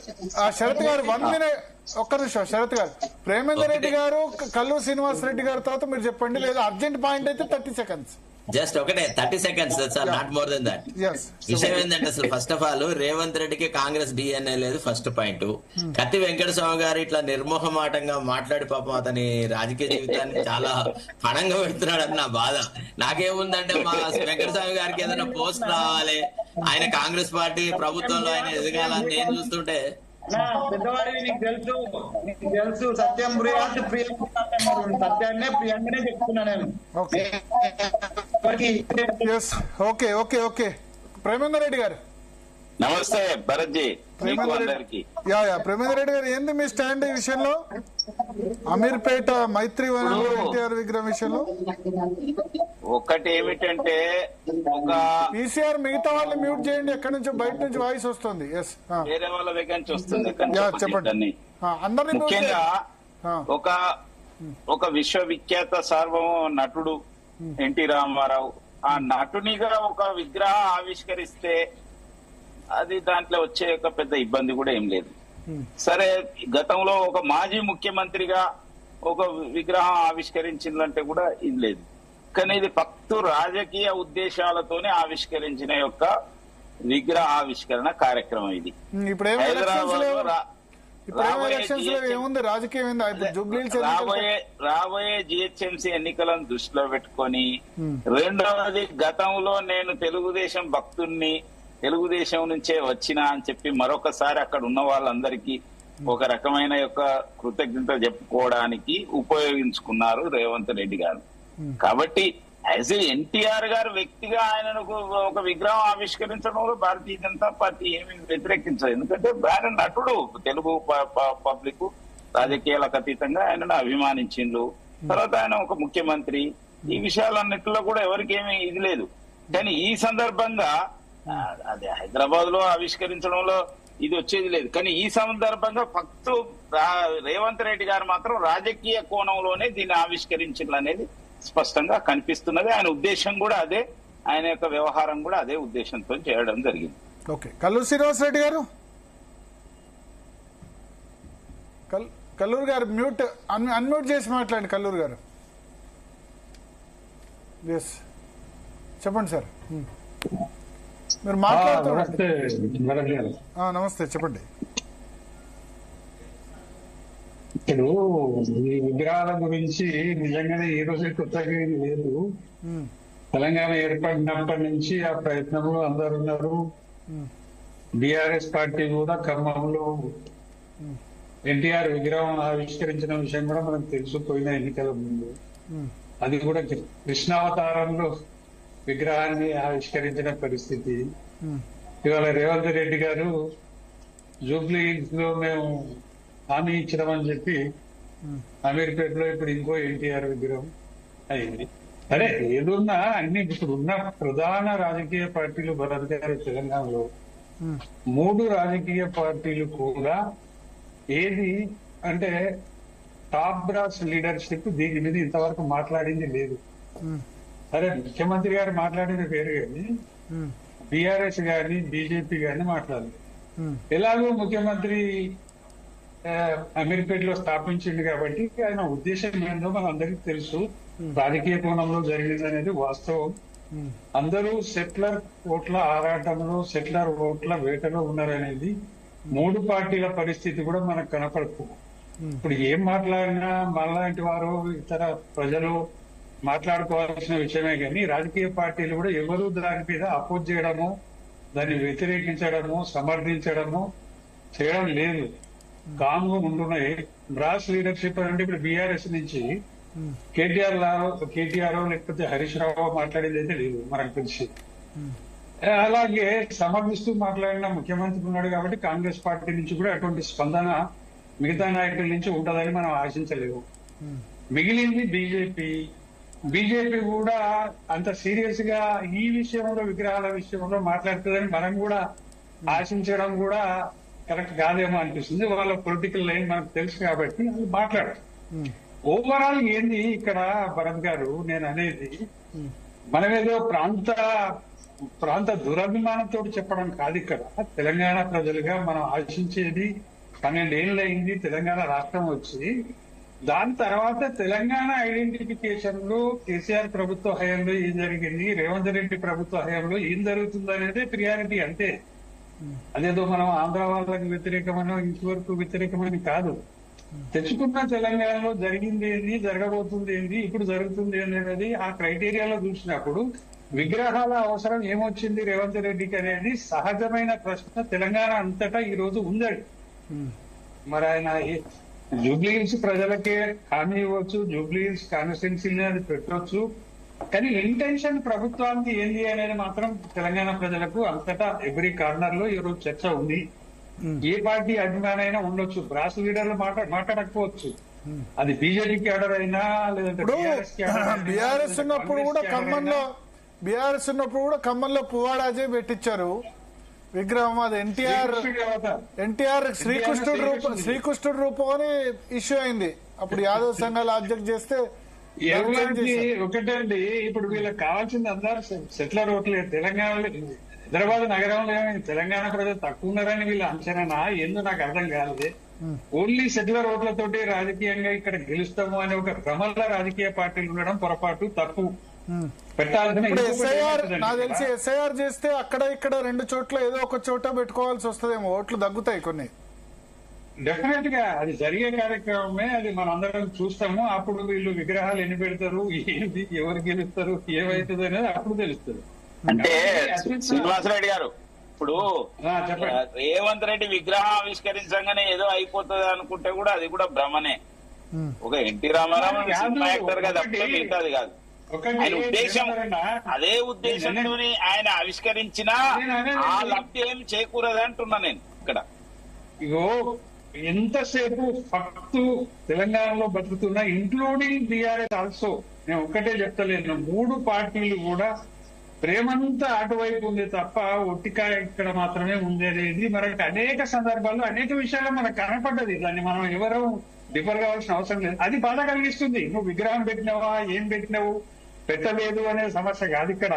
[SPEAKER 2] శరత్ గారు 1 minute, ఒక్క నిమిషం శరత్ గారు. ప్రేమేందర్ రెడ్డి గారు, కల్లూరు శ్రీనివాస్ రెడ్డి గారి తర్వాత మీరు చెప్పండి, లేదా అర్జెంట్ పాయింట్ అయితే 30 seconds.
[SPEAKER 3] జస్ట్ ఒకటే 30 seconds sir, not more than that. విషయం ఏంటంటే అసలు ఫస్ట్ ఆఫ్ ఆల్ రేవంత్ రెడ్డికి కాంగ్రెస్ డిఎన్ఏ లేదు, ఫస్ట్ పాయింట్. కత్తి వెంకటస్వామి గారు ఇట్లా నిర్మోహమాటంగా మాట్లాడి పాపం అతని రాజకీయ జీవితాన్ని చాలా పణంగా పెడుతున్నాడని నా బాధ. నాకేముందంటే మా వెంకటస్వామి గారికి ఏదైనా పోస్ట్ రావాలి, ఆయన కాంగ్రెస్ పార్టీ ప్రభుత్వంలో ఆయన ఎదగాలని నేను చూస్తుంటే.
[SPEAKER 5] పెద్దవాడి నీకు తెలుసు సత్యం ప్రియాంక సత్యాన్నే ప్రియాంకనే చెప్తున్నా నేను.
[SPEAKER 2] Okay okay okay Premender Reddy గారు
[SPEAKER 6] నమస్తే భరత్ జీ.
[SPEAKER 2] ప్రేమేందర్ రెడ్డి గారు, ఏంది మీ స్టాండ్ ఈ విషయంలో? అమీర్పేట మైత్రి వనం ఎన్టీఆర్ విగ్రహం విషయంలో
[SPEAKER 6] ఒక్కటి ఏమిటంటే, ఒక
[SPEAKER 2] పీసీఆర్ మిగతా వాళ్ళు మ్యూట్ చేయండి, ఎక్కడి నుంచో బయట నుంచి వాయిస్ వస్తుంది.
[SPEAKER 6] వేరే వాళ్ళ దగ్గర నుంచి వస్తుంది.
[SPEAKER 2] చెప్పండి. అందరినీ
[SPEAKER 6] ముఖ్యంగా ఒక విశ్వవిఖ్యాత సార్వభౌమ నటుడు ఎన్టీ రామారావు, ఆ నటునిగా ఒక విగ్రహం ఆవిష్కరిస్తే అది దాంట్లో వచ్చే ఒక పెద్ద ఇబ్బంది కూడా ఏం లేదు. సరే, గతంలో ఒక మాజీ ముఖ్యమంత్రిగా ఒక విగ్రహం ఆవిష్కరించిందంటే కూడా ఇది లేదు. కానీ ఇది పక్తు రాజకీయ ఉద్దేశాలతోనే ఆవిష్కరించిన యొక్క విగ్రహ ఆవిష్కరణ కార్యక్రమం ఇది. రాబోయే జిహెచ్ఎంసీ ఎన్నికలను దృష్టిలో పెట్టుకొని, రెండవది గతంలో నేను తెలుగుదేశం భక్తుణ్ణి, తెలుగుదేశం నుంచే వచ్చినా అని చెప్పి మరొకసారి అక్కడ ఉన్న వాళ్ళందరికీ ఒక రకమైన యొక్క కృతజ్ఞత చెప్పుకోవడానికి ఉపయోగించుకున్నారు రేవంత్ రెడ్డి గారు. కాబట్టి యాజ్ ఏ ఎన్టీఆర్ గారు వ్యక్తిగా ఆయనను ఒక విగ్రహం ఆవిష్కరించడంలో భారతీయ జనతా పార్టీ ఏమీ వ్యతిరేకించదు. ఎందుకంటే ఆయన నటుడు, తెలుగు పబ్లిక్ రాజకీయాలకు అతీతంగా ఆయనను అభిమానించిండ్రు. తర్వాత ఆయన ఒక ముఖ్యమంత్రి. ఈ విషయాలన్నిటిలో కూడా ఎవరికి ఏమీ ఇది లేదు. కానీ ఈ సందర్భంగా అదే హైదరాబాద్ లో ఆవిష్కరించడంలో ఇది వచ్చేది లేదు. కానీ ఈ సందర్భంగా ఫక్తు రేవంత్ రెడ్డి గారు మాత్రం రాజకీయ కోణంలోనే దీన్ని ఆవిష్కరించారు అనేది స్పష్టంగా కనిపిస్తున్నది. ఆయన ఉద్దేశం కూడా అదే, ఆయన యొక్క వ్యవహారం కూడా అదే ఉద్దేశంతో చేయడం జరిగింది.
[SPEAKER 2] ఓకే, కల్లూరు శ్రీనివాస్ రెడ్డి గారు, కల్లూరు గారు మ్యూట్ అన్మ్యూట్ చేసి మాట్లాడండి. కల్లూరు గారు చెప్పండి సార్, మీరు మాట్లాడుతున్నారు. నమస్తే, చెప్పండి.
[SPEAKER 7] ఇప్పుడు ఈ విగ్రహాల గురించి నిజంగానే ఈ రోజు కొత్తగా లేదు. తెలంగాణ ఏర్పడినప్పటి నుంచి ఆ ప్రయత్నంలో అందరు ఉన్నారు. బీఆర్ఎస్ పార్టీ కూడా ఖమ్మంలో ఎన్టీఆర్ విగ్రహం ఆవిష్కరించిన విషయం కూడా మనకు తెలిసిపోయిన ఎన్నికల ముందు. అది కూడా కృష్ణావతారంలో విగ్రహాన్ని ఆవిష్కరించిన పరిస్థితి. ఇవాళ రేవంత్ రెడ్డి గారు జూబ్లీ లో మేము హామీ ఇచ్చినామని చెప్పి అమీర్పేటలో ఇప్పుడు ఇంకో ఎన్టీఆర్ విగ్రహం అయింది. సరే, ఏదున్నా అన్ని ఇప్పుడు ఉన్న ప్రధాన రాజకీయ పార్టీలు భరత్ గారు తెలంగాణలో 3 రాజకీయ పార్టీలు కూడా ఏది అంటే టాప్ బ్రాస్ లీడర్షిప్ దీని మీద ఇంతవరకు మాట్లాడింది లేదు. సరే, ముఖ్యమంత్రి గారు మాట్లాడిన పేరు కానీ బీఆర్ఎస్ గాని బీజేపీ గాని మాట్లాడలేదు. ఎలాగో ముఖ్యమంత్రి అమీర్పేటలో స్థాపించింది కాబట్టి ఆయన ఉద్దేశం ఏంటో మన అందరికీ తెలుసు. రాజకీయ కోణంలో జరిగింది అనేది వాస్తవం. అందరూ సెటిలర్ ఓట్ల ఆరాటంలో, సెటిలర్ ఓట్ల వేటలో ఉన్నారనేది 3 పార్టీల పరిస్థితి కూడా మనకు కనపడుతుంది. ఇప్పుడు ఏం మాట్లాడినా మనలాంటి వారు ఇతర ప్రజలు మాట్లాడుకోవాల్సిన విషయమే కానీ రాజకీయ పార్టీలు కూడా ఎవరు దాని మీద అపోజ్ చేయడము, దాన్ని వ్యతిరేకించడము, సమర్థించడము చేయడం లేదు. కామ్గా ఉంటున్నాయి. బ్రాస్ లీడర్షిప్ అంటే ఇప్పుడు బీఆర్ఎస్ నుంచి కేటీఆర్ లేకపోతే హరీష్ రావు మాట్లాడేది అయితే లేదు మనకు తెలిసి. అలాగే సమర్థిస్తూ మాట్లాడిన ముఖ్యమంత్రి ఉన్నాడు కాబట్టి కాంగ్రెస్ పార్టీ నుంచి కూడా అటువంటి స్పందన మిగతా నాయకుల నుంచి ఉంటుందని మనం ఆశించలేము. మిగిలింది బీజేపీ. బీజేపీ కూడా అంత సీరియస్ గా ఈ విషయంలో విగ్రహాల విషయంలో మాట్లాడుతుందని మనం కూడా ఆశించడం కూడా కరెక్ట్ కాదేమో అనిపిస్తుంది. వాళ్ళ పొలిటికల్ లైన్ మనకు తెలుసు కాబట్టి అది మాట్లాడరు. ఓవరాల్ ఏంది ఇక్కడ భరత్ గారు నేను అనేది, మనమేదో ప్రాంత దురభిమానంతో చెప్పడం కాదు. ఇక్కడ తెలంగాణ ప్రజలుగా మనం ఆశించేది 12 ఏళ్ళు అయింది తెలంగాణ రాష్ట్రం వచ్చి. దాని తర్వాత తెలంగాణ ఐడెంటిఫికేషన్ లో కేసీఆర్ ప్రభుత్వ హయాంలో ఏం జరిగింది, రేవంత్ రెడ్డి ప్రభుత్వ హయాంలో ఏం జరుగుతుంది అనేది ప్రియారిటీ. అంతే. అదేదో మనం ఆంధ్ర వాళ్ళకి వ్యతిరేకమనో ఇంతవరకు వ్యతిరేకమని కాదు. తెచ్చుకున్న తెలంగాణలో జరిగింది ఏంది, జరగబోతుంది ఏంది, ఇప్పుడు జరుగుతుంది అనేది ఆ క్రైటీరియాలో చూసినప్పుడు విగ్రహాల అవసరం ఏమొచ్చింది రేవంత్ రెడ్డికి అనేది సహజమైన ప్రశ్న తెలంగాణ అంతటా ఈ రోజు ఉందండి. మరి ఆయన జూబ్లీహిల్స్ ప్రజలకే హామీ ఇవ్వచ్చు, జూబ్లీహిల్స్ కాన్స్టిట్యున్సీని అది పెట్టవచ్చు, కానీ ఇంటెన్షన్ ప్రభుత్వానికి ఏంది అనేది మాత్రం తెలంగాణ ప్రజలకు అంతటా ఎవ్రీ కార్నర్ లో ఈ రోజు చర్చ ఉంది. ఏ పార్టీ అభిమానైనా ఉండొచ్చు, బ్రాస్ లీడర్లు మాట్లాడకపోవచ్చు, అది బీజేపీ క్యాడర్ అయినా లేదంటే
[SPEAKER 2] బీఆర్ఎస్ ఉన్నప్పుడు కూడా ఖమ్మంలో పువ్వాడాజే పెట్టించారు విగ్రహం. అది ఎన్టీఆర్ శ్రీకృష్ణుడు రూపం అని ఇష్యూ అయింది. అప్పుడు యాదవ్ సంఘాలు ఆబ్జెక్ట్ చేస్తే
[SPEAKER 7] ఒకటండి, ఇప్పుడు వీళ్ళకి కావాల్సింది అందరూ సెటిలర్ ఓట్లే. తెలంగాణలో హైదరాబాద్ నగరంలో ఏమైంది, తెలంగాణ ప్రజలు తక్కువ ఉన్నారని వీళ్ళ అంచనా ఏందో నాకు అర్థం కాలేదు. ఓన్లీ సెటిలర్ ఓట్లతోటి రాజకీయంగా ఇక్కడ గెలుస్తాము అనే ఒక భ్రమల రాజకీయ పార్టీలు ఉండడం పొరపాటు, తప్పు. పెట్టాల్సిన
[SPEAKER 2] నాకు తెలిసి ఎస్ఐఆర్ చేస్తే అక్కడ ఇక్కడ 2 చోట్ల ఏదో ఒక చోట పెట్టుకోవాల్సి వస్తుందేమో, ఓట్లు తగ్గుతాయి కొన్ని.
[SPEAKER 7] డెఫినెట్ గా అది జరిగే కార్యక్రమమే, అది మనం అందరం చూస్తాము. అప్పుడు వీళ్ళు విగ్రహాలు ఎన్ని పెడతారు, ఏంటి, ఎవరు గెలుస్తారు, ఏమైతుంది అనేది అప్పుడు తెలుస్తుంది.
[SPEAKER 6] అంటే శ్రీనివాసరెడ్డి గారు, ఇప్పుడు రేవంత్ రెడ్డి విగ్రహం ఆవిష్కరించగానే ఏదో అయిపోతుంది అనుకుంటే కూడా అది కూడా భ్రమనే. ఒక ఎన్టీ రామారావు సినిమా యాక్టర్ గా తప్ప మిగతాది కాదు. ఆయన ఉద్దేశం అదే ఉద్దేశంతో ఆయన ఆవిష్కరించినా ఆ లబ్ధి ఏం చేకూరదు అంటున్నా నేను ఇక్కడ.
[SPEAKER 7] ఇగో ఎంతసేపు ఫక్తు తెలంగాణలో బతుకుతున్నా, ఇంక్లూడింగ్ బీఆర్ఎస్ ఆల్సో, నేను ఒక్కటే చెప్తలేను, 3 పార్టీలు కూడా ప్రేమంతా అటువైపు ఉంది తప్ప ఒట్టికాయ ఇక్కడ మాత్రమే ఉంది అనేది మనకు అనేక సందర్భాల్లో అనేక విషయాల్లో మనకు కనపడ్డది. దాన్ని మనం ఎవరూ డిఫర్ కావాల్సిన అవసరం లేదు. అది బాధ కలిగిస్తుంది. నువ్వు విగ్రహం పెట్టినావా, ఏం పెట్టినావు, పెట్టలేదు అనే సమస్య కాదు ఇక్కడ.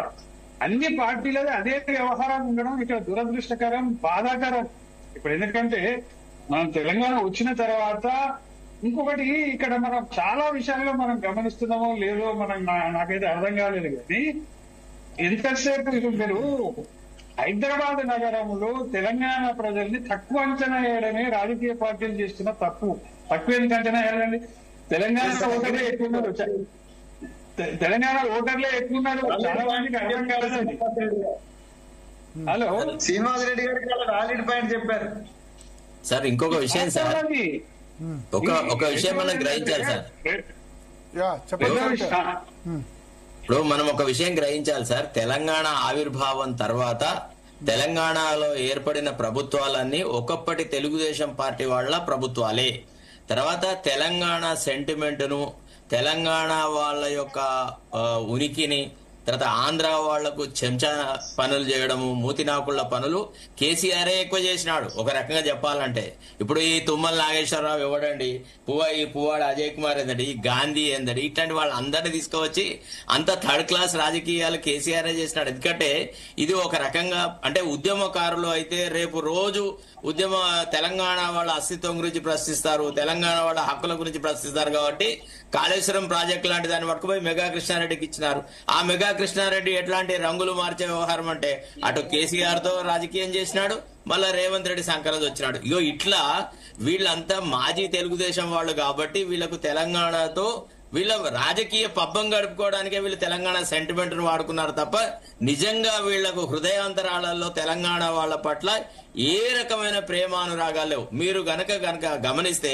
[SPEAKER 7] అన్ని పార్టీలది అదే వ్యవహారం ఉండడం ఇక్కడ దురదృష్టకరం, బాధాకరం. ఇప్పుడు ఎందుకంటే మనం తెలంగాణ వచ్చిన తర్వాత ఇంకొకటి ఇక్కడ మనం చాలా విషయాల్లో మనం గమనిస్తున్నామో లేదో మనం నాకైతే అర్థం కాలేదు. కానీ ఎంతసేపు మీరు హైదరాబాద్ నగరంలో తెలంగాణ ప్రజల్ని తక్కువ అంచనా వేయడమే రాజకీయ పార్టీలు చేస్తున్న తప్పు. తక్కువ ఎందుకు అంచనా వేయాలండి? తెలంగాణ ఓటర్లే ఎక్కున్నారు, తెలంగాణ ఓటర్లే ఎక్కున్నారు. చాలా మందికి అర్థం కాలేదండి. హలో,
[SPEAKER 5] శ్రీనివాసరెడ్డి గారికి వ్యాలిడ్ పాయింట్ చెప్పారు
[SPEAKER 3] సార్. ఇంకొక విషయం సార్, ఒక విషయం మనం గ్రహించాలి సార్. ఇప్పుడు మనం ఒక విషయం గ్రహించాలి సార్. తెలంగాణ ఆవిర్భావం తర్వాత తెలంగాణలో ఏర్పడిన ప్రభుత్వాలన్నీ ఒకప్పటి తెలుగుదేశం పార్టీ వాళ్ళ ప్రభుత్వాలే. తర్వాత తెలంగాణ సెంటిమెంట్ను, తెలంగాణ వాళ్ళ యొక్క ఉనికిని, తర్వాత ఆంధ్ర వాళ్లకు చెంచా పనులు చేయడము, మూతినాకుళ్ల పనులు కేసీఆరే ఎక్కువ చేసినాడు ఒక రకంగా చెప్పాలంటే. ఇప్పుడు ఈ తుమ్మల నాగేశ్వరరావు ఎవడండి, పువ్వాడు అజయ్ కుమార్ ఏందండి, ఈ గాంధీ ఏందండి, ఇట్లాంటి వాళ్ళు అందరినీ తీసుకువచ్చి అంత థర్డ్ క్లాస్ రాజకీయాలు కేసీఆరే చేసినాడు. ఎందుకంటే ఇది ఒక రకంగా అంటే ఉద్యమకారులు అయితే రేపు రోజు తెలంగాణ వాళ్ళ అస్తిత్వం గురించి ప్రశ్నిస్తారు, తెలంగాణ వాళ్ళ హక్కుల గురించి ప్రశ్నిస్తారు. కాబట్టి కాళేశ్వరం ప్రాజెక్టు లాంటి దాన్ని పట్టుకుపోయి మెగా కృష్ణారెడ్డికి ఇచ్చినారు. ఆ మెగా కృష్ణారెడ్డి ఎట్లాంటి రంగులు మార్చే వ్యవహారం అంటే అటు కేసీఆర్ తో రాజకీయం చేసినాడు, మళ్ళా రేవంత్ రెడ్డి సంకరాజ్ వచ్చినాడు. ఇగో ఇట్లా వీళ్ళంతా మాజీ తెలుగుదేశం వాళ్ళు కాబట్టి వీళ్ళకు తెలంగాణతో వీళ్ళ రాజకీయ పబ్బం గడుపుకోవడానికే వీళ్ళు తెలంగాణ సెంటిమెంట్ ను వాడుకున్నారు తప్ప నిజంగా వీళ్లకు హృదయాంతరాలలో తెలంగాణ వాళ్ళ పట్ల ఏ రకమైన ప్రేమానురాగాలు లేవు. మీరు గనక గమనిస్తే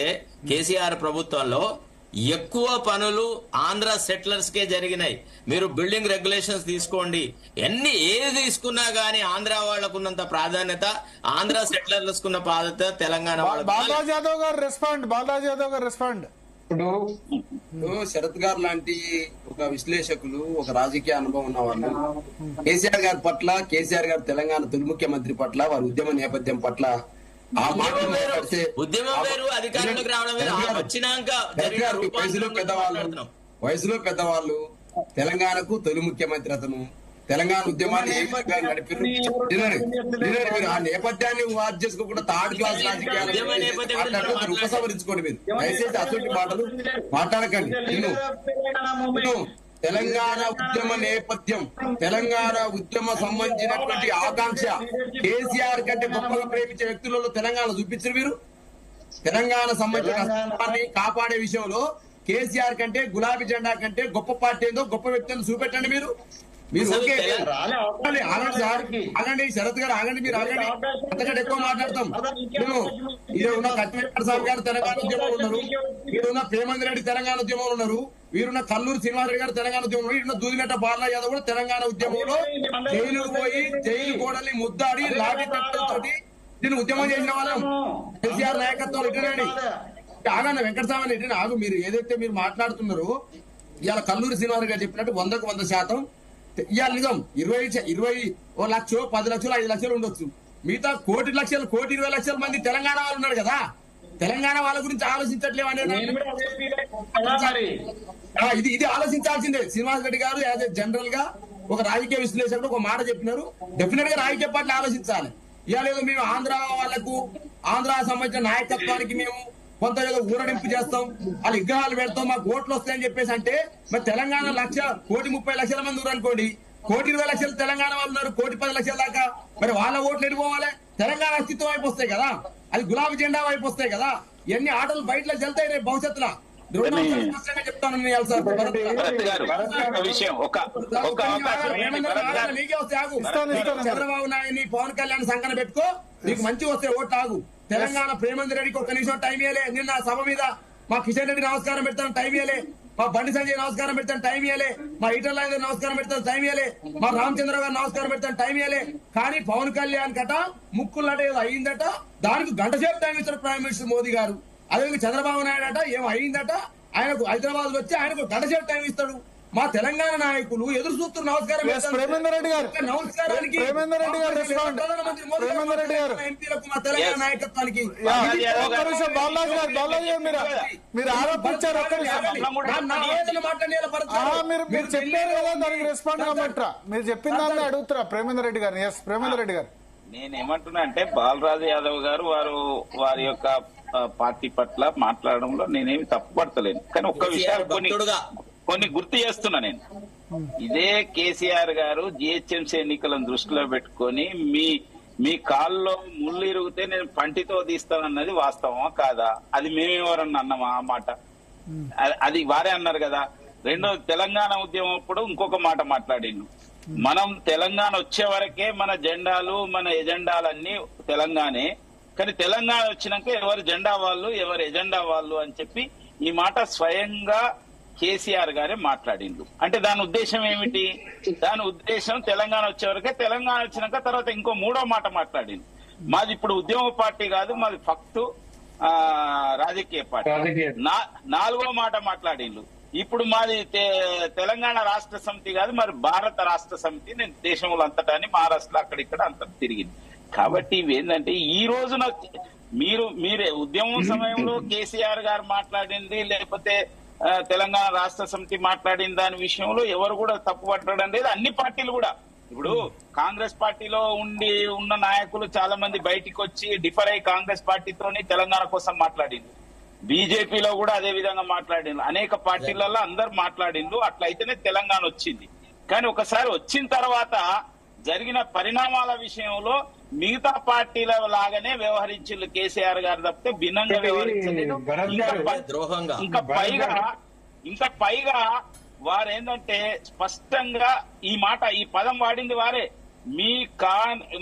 [SPEAKER 3] కేసీఆర్ ప్రభుత్వంలో ఎక్కువ పనులు ఆంధ్ర సెటిలర్స్ కే జరిగినాయి. మీరు బిల్డింగ్ రెగ్యులేషన్స్ తీసుకోండి, ఏది తీసుకున్నా గానీ ఆంధ్ర వాళ్లకున్నంత ప్రాధాన్యత ఆంధ్ర సెటిలర్స్ కున్న ప్రాధాన్యత తెలంగాణ వాళ్ళకు.
[SPEAKER 2] బాలాజీ యాదవ్ గారు రెస్పాండ్.
[SPEAKER 7] ఇప్పుడు
[SPEAKER 4] శరత్ గారు లాంటి ఒక విశ్లేషకులు, ఒక రాజకీయ అనుభవం ఉన్న వాళ్ళు కేసీఆర్ గారి పట్ల, కేసీఆర్ గారు తెలంగాణ తొలి ముఖ్యమంత్రి పట్ల, వారి ఉద్యమ నేపథ్యం పట్ల ఆ మాటలు మాట్లాడితే
[SPEAKER 3] ఉద్యమం వేరు, అధికారంలోకి రావడం వేరు. వచ్చినాక జరిగిన
[SPEAKER 4] వయసులో పెద్దవాళ్ళు తెలంగాణకు తొలి ముఖ్యమంత్రి అతను, తెలంగాణ ఉద్యమాన్ని ఏ విధంగా నడిపారు మీరు ఆ నేపథ్యాన్ని వాచ్ చేసుకోకుండా థర్డ్ క్లాస్ రాజకీయాలు ఉపసంహరించుకోండి. మీరు దయచేసి అటువంటి మాటలు మాట్లాడకండి. నేను తెలంగాణ ఉద్యమ నేపథ్యం, తెలంగాణ ఉద్యమ సంబంధించినటువంటి ఆకాంక్ష కేసీఆర్ కంటే గొప్పగా ప్రేమించే వ్యక్తులలో తెలంగాణ చూపించారు. మీరు తెలంగాణ సంబంధించిన కాపాడే విషయంలో కేసీఆర్ కంటే, గులాబీ జెండా కంటే గొప్ప పార్టీ ఏందో, గొప్ప వ్యక్తులను చూపెట్టండి. మీరు ఓకే ఆగండి సార్, ఆగండి శరత్ గారు, ఆగండి, మీరు ఆగండి. అంతకంటే ఎక్కువ మాట్లాడతాం. మేము ఉన్న కత్తివేకర్ స్వామి గారు తెలంగాణ ఉద్యమంలో ఉన్నారు, మీరున్న ప్రేమందర్ రెడ్డి తెలంగాణ ఉద్యమంలో ఉన్నారు, వీరున్న కల్లూరు శ్రీనివాసరెడ్డి గారు తెలంగాణ ఉద్యమంలో, వీరున్న దూదిమెట్ట బాలయ్య యాదవ్ కూడా తెలంగాణ ఉద్యమంలో జైలు పోయి జైలు గోడల్ని ముద్దాడి లాఠీ తట్టలతోటి దీన్ని ఉద్యమం చేసిన వాళ్ళం. కేసీఆర్ నాయకత్వం ఇటునండి. ఆగండి వెంకటస్వామి రెడ్డి, ఆగు. మీరు ఏదైతే మీరు మాట్లాడుతున్నారో ఇవాళ కల్లూరు శ్రీనివాసరెడ్డి గారు చెప్పినట్టు 100% ఇవాళ నిజం 20 లక్షలు, 10 లక్షలు, 5 లక్షలు ఉండొచ్చు. మిగతా కోటి 20 లక్షల మంది తెలంగాణ వాళ్ళు ఉన్నారు కదా, తెలంగాణ వాళ్ళ గురించి ఆలోచించట్లేవు అనేది ఇది ఆలోచించాల్సిందే. శ్రీనివాస్ రెడ్డి గారు యాజ్ ఎ జనరల్ గా ఒక రాజకీయ విశ్లేషకుడు ఒక మాట చెప్పినారు. డెఫినెట్ గా రాజకీయ పార్టీలు ఆలోచించాలి. ఇవాళ ఏదో మేము ఆంధ్ర వాళ్ళకు, ఆంధ్ర సంబంధించిన నాయకత్వానికి మేము కొంత ఏదో ఊరడింపు చేస్తాం, వాళ్ళు విగ్రహాలు పెడతాం, మాకు ఓట్లు వస్తాయని చెప్పేసి అంటే, మరి తెలంగాణ 1,30,00,000 లక్షల మంది ఉన్నారు అనుకోండి, 1,20,00,000 తెలంగాణ వాళ్ళు ఉన్నారు, 1,10 లక్షల దాకా. మరి వాళ్ళ ఓట్లు ఎడిపోవాలి, తెలంగాణ అస్తిత్వం వైపు వస్తాయి కదా, అది గులాబీ జెండా వైపు వస్తాయి కదా. ఇవన్నీ ఆటలు బయటలో వెళ్తాయి రేపు భవిష్యత్తులో. చెప్తాను నీకే వస్తాయి. చంద్రబాబు నాయుడిని, పవన్ కళ్యాణ్ సంఘటన పెట్టుకో, నీకు మంచి వస్తే ఓట్లు ఆగు. తెలంగాణ ప్రేమందర్ రెడ్డికి ఒక్క నిమిషం టైం ఇవ్వలే. నిన్న సభ మీద మా కిషన్ రెడ్డి నమస్కారం పెడతాను టైం ఇవ్వలే, మా బండి సంజయ్ నమస్కారం పెడతాను టైం ఇవ్వలే, మా ఈటల రాజేందర్ నమస్కారం పెడతాను టైం ఇవ్వలే, మా రామచంద్ర గారు నమస్కారం పెడతాను టైం ఇవ్వలే. కానీ పవన్ కళ్యాణ్ కట ముక్కులట ఏదో అయిందట, దానికి గంట సేపు టైం ఇచ్చారు ప్రైమ్ మినిస్టర్ మోదీ గారు. అదేవిధంగా చంద్రబాబు నాయుడు అట ఏమో అయిందట, ఆయనకు హైదరాబాద్ వచ్చి ఆయనకు గంట సేపు టైం ఇస్తాడు. మా తెలంగాణ నాయకులు ఎదురు చూస్తున్న నమస్కారం నమస్కారానికి ఎంపీలకు, మా తెలంగాణ నాయకత్వానికి
[SPEAKER 2] మీరు ఆరోపించారు. మీరు చెప్పారు కదా, దానికి రెస్పాండ్ అవ్వమంటారా? మీరు చెప్పిన దాన్ని అడుగుతారా ప్రేమేందర్ రెడ్డి గారు? ఎస్ ప్రేమేందర్ రెడ్డి గారు.
[SPEAKER 6] నేనేమంటున్నా అంటే, బాలరాజు యాదవ్ గారు వారి యొక్క పార్టీ పట్ల మాట్లాడడంలో నేనేమి తప్పుపడతలేను. కానీ ఒక్క విషయాలు కొన్ని గుర్తు చేస్తున్నా నేను. ఇదే కేసీఆర్ గారు జిహెచ్ఎంసీ ఎన్నికలను దృష్టిలో పెట్టుకొని మీ కాల్లో ముళ్ళు ఇరిగితే నేను పంటితో తీస్తానన్నది వాస్తవమా కాదా? అది మేమెవరన్నా అన్నామా ఆ మాట? అది వారే అన్నారు కదా. రెండోది, తెలంగాణ ఉద్యమం అప్పుడు ఇంకొక మాట మాట్లాడిండు. మనం తెలంగాణ వచ్చే వరకే మన జెండాలు, మన ఎజెండాలన్నీ తెలంగాణే, కానీ తెలంగాణ వచ్చినాక ఎవరి జెండా వాళ్ళు, ఎవరి ఎజెండా వాళ్ళు అని చెప్పి ఈ మాట స్వయంగా కేసీఆర్ గారే మాట్లాడిండు. అంటే దాని ఉద్దేశం ఏమిటి? దాని ఉద్దేశం తెలంగాణ వచ్చే వరకే, తెలంగాణ వచ్చినాక తర్వాత ఇంకో మూడో మాట మాట్లాడిండు. మాది ఇప్పుడు ఉద్యమ పార్టీ కాదు, మాది ఫక్తు రాజకీయ పార్టీ. నాలుగో మాట మాట్లాడిండు, ఇప్పుడు మాది తెలంగాణ రాష్ట్ర సమితి కాదు, మరి భారత రాష్ట్ర సమితి. నేను దేశంలో అంతటాని మహారాష్ట్రలో అక్కడిక్కడ అంత తిరిగింది. కాబట్టి ఇవేంటంటే ఈ రోజున మీరే ఉద్యమం సమయంలో కేసీఆర్ గారు మాట్లాడింది, లేకపోతే తెలంగాణ రాష్ట్ర సమితి మాట్లాడిన దాని విషయంలో ఎవరు కూడా తప్పు పట్టడం లేదు. అన్ని పార్టీలు కూడా ఇప్పుడు కాంగ్రెస్ పార్టీలో ఉన్న నాయకులు చాలా మంది బయటికి వచ్చి డిఫర్ అయ్యి కాంగ్రెస్ పార్టీతోని తెలంగాణ కోసం మాట్లాడింది. బీజేపీలో కూడా అదే విధంగా మాట్లాడిండ్రు. అనేక పార్టీలలో అందరు మాట్లాడిండ్రు. అట్లయితేనే తెలంగాణ వచ్చింది. కానీ ఒకసారి వచ్చిన తర్వాత జరిగిన పరిణామాల విషయంలో మిగతా పార్టీల లాగానే వ్యవహరించిండ్రు కేసీఆర్ గారు తప్పితే భిన్నంగా వ్యవహరించలేదు. ఇంకా పైగా వారేంటంటే స్పష్టంగా ఈ పదం వాడింది వారే.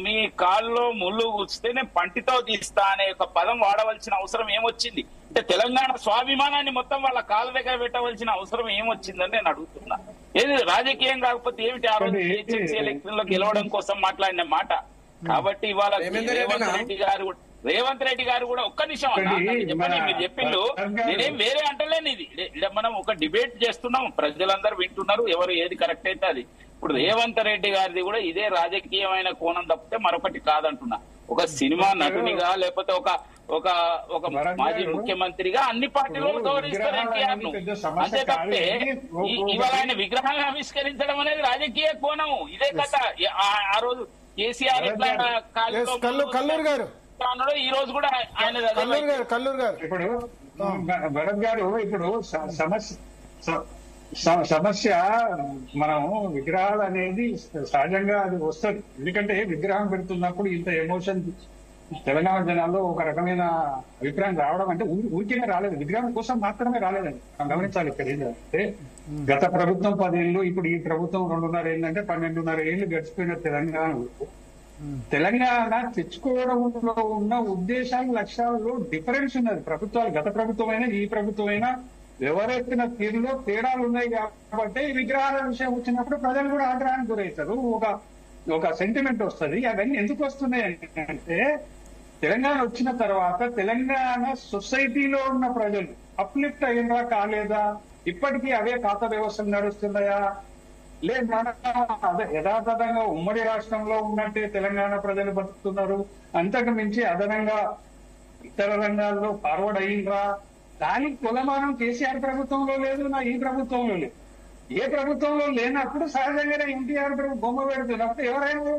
[SPEAKER 6] మీ కాల్లో ముళ్ళు కూర్చితే నేను పంటితో తీస్తా అనే ఒక పదం వాడవలసిన అవసరం ఏమొచ్చింది? అంటే తెలంగాణ స్వాభిమానాన్ని మొత్తం వాళ్ళ కాళ్ళ దగ్గర పెట్టవలసిన అవసరం ఏమొచ్చిందని నేను అడుగుతున్నా. ఏది రాజకీయం కాకపోతే ఏమిటి? ఆ రోజు ఎలక్షన్ లో గెలవడం కోసం మాట్లాడిన మాట. కాబట్టి ఇవాళ రేవంత్ రెడ్డి గారు రేవంత్ రెడ్డి గారు కూడా ఒక్క నిమిషం అన్న నాకు చెప్పండి, మీరు చెప్పిండు, నేనేం వేరే అంటలేను. ఇది మనం ఒక డిబేట్ చేస్తున్నాం, ప్రజలందరూ వింటున్నారు, ఎవరు ఏది కరెక్ట్ అయితే అది. ఇప్పుడు రేవంత్ రెడ్డి గారిది కూడా ఇదే రాజకీయమైన కోణం తప్పితే మరొకటి కాదంటున్నా. ఒక సినిమా నటునిగా లేకపోతే ఒక ఒక ఒక మాజీ ముఖ్యమంత్రిగా అన్ని పార్టీలు గౌరవిస్తారు ఎన్టీఆర్ ను, అంతే తప్పితే ఇవాళ ఆయన విగ్రహాన్ని ఆవిష్కరించడం అనేది రాజకీయ కోణం. ఇదే కథ. ఆ రోజు కేసీఆర్ ఎట్లా
[SPEAKER 2] కల్లూరు గారు
[SPEAKER 6] ఈ రోజు కూడా ఆయన
[SPEAKER 2] కల్లూరు గారు
[SPEAKER 7] ఇప్పుడు భరత్ గారు ఇప్పుడు సమస్య మనం విగ్రహాలు అనేది సహజంగా అది వస్తుంది. ఎందుకంటే విగ్రహం పెడుతున్నప్పుడు ఇంత ఎమోషన్ తెలంగాణ జనాల్లో ఒక రకమైన అభిప్రాయం రావడం అంటే ఊరికే రాలేదు, విగ్రహం కోసం మాత్రమే రాలేదండి. మనం గమనించాలి. ఇక్కడ ఏంటంటే గత ప్రభుత్వం 10 ఏళ్ళు, ఇప్పుడు ఈ ప్రభుత్వం 2.5 ఏళ్ళు, అంటే 12.5 ఏళ్ళు గడిచిపోయిన తెలంగాణ తెచ్చుకోవడంలో ఉన్న ఉద్దేశాలు లక్ష్యాలలో డిఫరెన్స్ ఉన్నది. ప్రభుత్వాలు, గత ప్రభుత్వమైనా ఈ ప్రభుత్వమైనా ఎవరెత్తిన తీరులో తేడాలు ఉన్నాయి కాబట్టి ఈ విగ్రహాల విషయం వచ్చినప్పుడు ప్రజలు కూడా ఆగ్రహానికి గురవుతారు, ఒక సెంటిమెంట్ వస్తుంది. అవన్నీ ఎందుకు వస్తున్నాయి అంటే తెలంగాణ వచ్చిన తర్వాత తెలంగాణ సొసైటీలో ఉన్న ప్రజలు అప్లిఫ్ట్ అయినరా కాలేదా, ఇప్పటికీ అవే ఖాతా వ్యవస్థలు నడుస్తున్నాయా, లేదు మన అదే యథాతథంగా ఉమ్మడి రాష్ట్రంలో ఉన్నట్టే తెలంగాణ ప్రజలు బతుకుతున్నారు, అంతకు మించి అదనంగా ఇతర రంగాల్లో ఫార్వర్డ్ అయ్యిండ్రా, దానికి కులమానం కేసీఆర్ ప్రభుత్వంలో లేదు, నా ఈ ప్రభుత్వంలో లేదు. ఏ ప్రభుత్వంలో లేనప్పుడు సహజంగానే ఎన్టీఆర్ బొమ్మ పెడుతున్నప్పుడు ఎవరైనా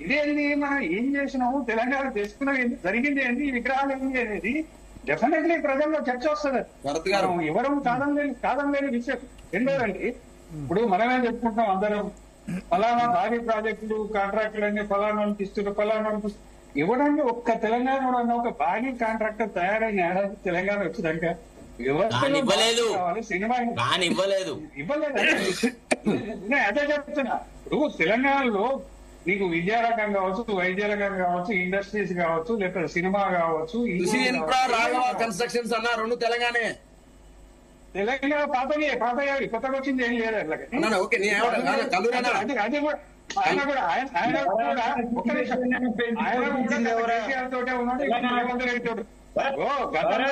[SPEAKER 7] ఇదేంది, మనం ఏం చేసినాము, తెలంగాణ తెచ్చుకున్నాం, జరిగింది ఏంటి, ఈ విగ్రహాలు ఏంటి అనేది డెఫినెట్లీ ప్రజల్లో చర్చ వస్తుంది. ఎవరు కాదనలేని విషయం. రెండోదండి, ఇప్పుడు మనమే చెప్పుకుంటాం అందరం, ఫలానా భారీ ప్రాజెక్టులు కాంట్రాక్టులన్నీ ఫలానాకి ఇస్తున్నారు, ఫలానాకి ఇవ్వడానికి ఒక్క తెలంగాణ ఒక భారీ కాంట్రాక్టర్ తయారైన తెలంగాణ వచ్చినాక
[SPEAKER 3] ఇవ్వలేదు.
[SPEAKER 7] అదే చెప్తున్నా. ఇప్పుడు తెలంగాణలో నీకు విద్యారంగం కావచ్చు, వైద్య రంగం కావచ్చు, ఇండస్ట్రీస్ కావచ్చు, లేకపోతే సినిమా కావచ్చు,
[SPEAKER 4] కన్స్ట్రక్షన్స్ అన్న రెండు తెలంగాణ
[SPEAKER 7] పాతయ్య కొత్తగా వచ్చింది ఏం లేదు అట్లా. అది కూడా ఆయన కూడా ఒక్క నిమిషం, ఆయన కూడా కేసీఆర్ తోటే ఉన్నాడు, రేవంత్ రెడ్డి తోటి గతంలో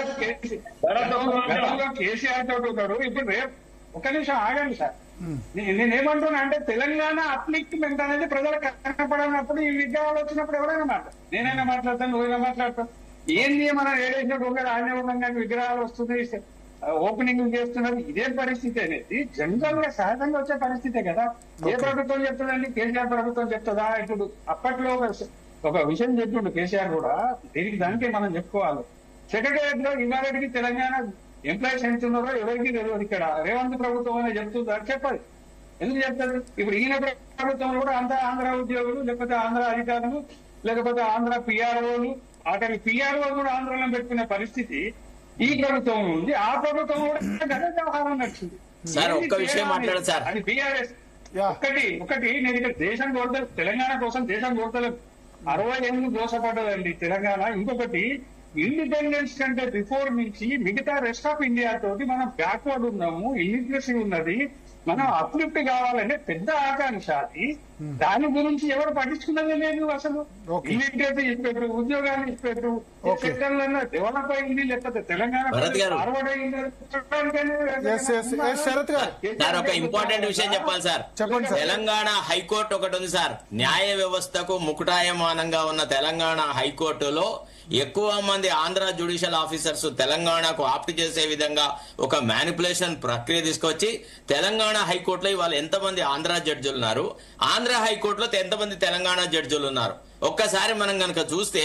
[SPEAKER 7] కేసీఆర్ తోటి ఉన్నాడు, ఇప్పుడు రేపు. ఒక్క నిమిషం ఆగండి సార్. నేనేమంటున్నా అంటే తెలంగాణ అప్లిఫ్ట్మెంట్ అనేది ప్రజలకు కనపడనప్పుడు ఈ విగ్రహాలు వచ్చినప్పుడు ఎవరైనా నేనైనా మాట్లాడతాను, నువ్వైనా మాట్లాడతావు. ఏంది మనం ఏడేసినట్టు ఒకటి ఆయన ఉన్నాం కానీ విగ్రహాలు వస్తున్నాయి, ఓపెనింగ్ చేస్తున్నారు, ఇదే పరిస్థితి అనేది జనరల్ గా సహజంగా వచ్చే పరిస్థితే కదా. ఏ ప్రభుత్వం చెప్తుందండి, కేసీఆర్ ప్రభుత్వం చెప్తుందా? ఇప్పుడు అప్పట్లో ఒక విషయం చెప్తుండు కేసీఆర్ కూడా, దానికే మనం చెప్పుకోవాలి. సెక్రటరియట్ లో ఇవాళకి తెలంగాణ ఎంప్లాయీస్ ఎంత ఉన్నారో ఎవరికి తెలియదు. ఇక్కడ రేవంత్ ప్రభుత్వం అనేది చెప్తుందా? చెప్పాలి. ఎందుకు చెప్తారు? ఇప్పుడు ఈయన ప్రభుత్వంలో కూడా అంతా ఆంధ్ర ఉద్యోగులు, లేకపోతే ఆంధ్ర అధికారులు, లేకపోతే ఆంధ్ర పిఆర్ఓలు, అక్కడ పిఆర్ఓ కూడా ఆంధ్రలో పెట్టుకునే పరిస్థితి ఈ ప్రభుత్వం ఉంది. ఆ ప్రభుత్వం కూడా గత వ్యవహారం నడిచింది. అది బీఆర్ఎస్ ఒకటి నేను ఇక్కడ దేశం కోరతలు, తెలంగాణ కోసం దేశం కోరతలు 68 దోషపడ్డదండి తెలంగాణ. ఇంకొకటి, ఇండిపెండెన్స్ కంటే బిఫోర్ నుంచి మిగతా రెస్ట్ ఆఫ్ ఇండియా తోటి మనం బ్యాక్వర్డ్ ఉన్నాము, ఇల్లిటరసీ ఉన్నది, మనం అప్లిఫ్ట్ కావాలంటే పెద్ద ఆకాంక్ష. అది దాని గురించి ఎవరు పట్టించుకున్నదే లేదు అసలు. ఇల్లిటరసీ ఇచ్చిపెట్టు, ఉద్యోగాలు ఇచ్చిపెట్టు, సెక్టర్లలో డెవలప్ అయింది, లేకపోతే తెలంగాణ ఫార్వర్డ్ అయింది.
[SPEAKER 3] ఒక ఇంపార్టెంట్ విషయం చెప్పాలి సార్. తెలంగాణ హైకోర్టు ఒకటి ఉంది సార్. న్యాయ వ్యవస్థకు ముకుటాయమానంగా ఉన్న తెలంగాణ హైకోర్టులో ఎక్కువ మంది ఆంధ్ర జ్యుడిషియల్ ఆఫీసర్స్ తెలంగాణకు ఆప్ట్ చేసే విధంగా ఒక మ్యానిపులేషన్ ప్రక్రియ తీసుకొచ్చి తెలంగాణ హైకోర్టులో ఇవాళ ఎంతమంది ఆంధ్ర జడ్జిలు ఉన్నారు, ఆంధ్ర హైకోర్టులో ఎంతమంది తెలంగాణ జడ్జిలు ఉన్నారు, ఒక్కసారి మనం గనక చూస్తే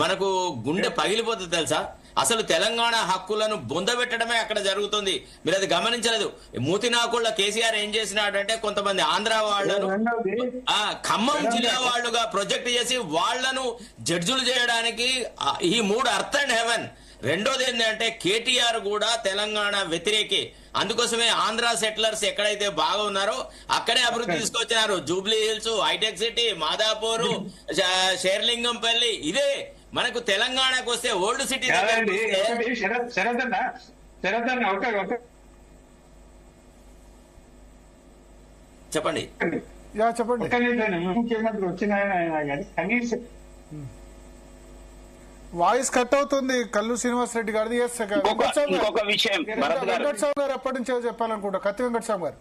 [SPEAKER 3] మనకు గుండె పగిలిపోతుంది తెలుసా. అసలు తెలంగాణ హక్కులను బొందబెట్టడమే అక్కడ జరుగుతుంది. మీరు అది గమనించలేదు. మూతినాకుళ్ళ కేసీఆర్ ఏం చేసినాడంటే కొంతమంది ఆంధ్ర వాళ్లను ఖమ్మం జిల్లా వాళ్లుగా ప్రొజెక్ట్ చేసి వాళ్లను జడ్జులు చేయడానికి ఈ 3 అర్త్ అండ్ హెవెన్. రెండోది ఏంటంటే కేటీఆర్ కూడా తెలంగాణ వ్యతిరేకి. అందుకోసమే ఆంధ్ర సెటిలర్స్ ఎక్కడైతే బాగా ఉన్నారో అక్కడే అభివృద్ధి తీసుకొచ్చినారు. జూబ్లీ హిల్స్, హైటెక్ సిటీ, మాదాపూర్, షేర్లింగంపల్లి. ఇదే మనకు తెలంగాణకు వస్తే ఓల్డ్ సిటీ చెప్పండి.
[SPEAKER 7] ముఖ్యమంత్రి వచ్చిన ఆయన కనీసం
[SPEAKER 2] వాయిస్ కట్ అవుతుంది కల్లు శ్రీనివాస్ రెడ్డి గారిది. ఎస్
[SPEAKER 6] ఇంకొక విషయం భరత్ గారు,
[SPEAKER 2] వెంకటస్వామి గారు ఎప్పటి నుంచో చెప్పాలనుకుంటా. కత్తి వెంకటస్వామి గారు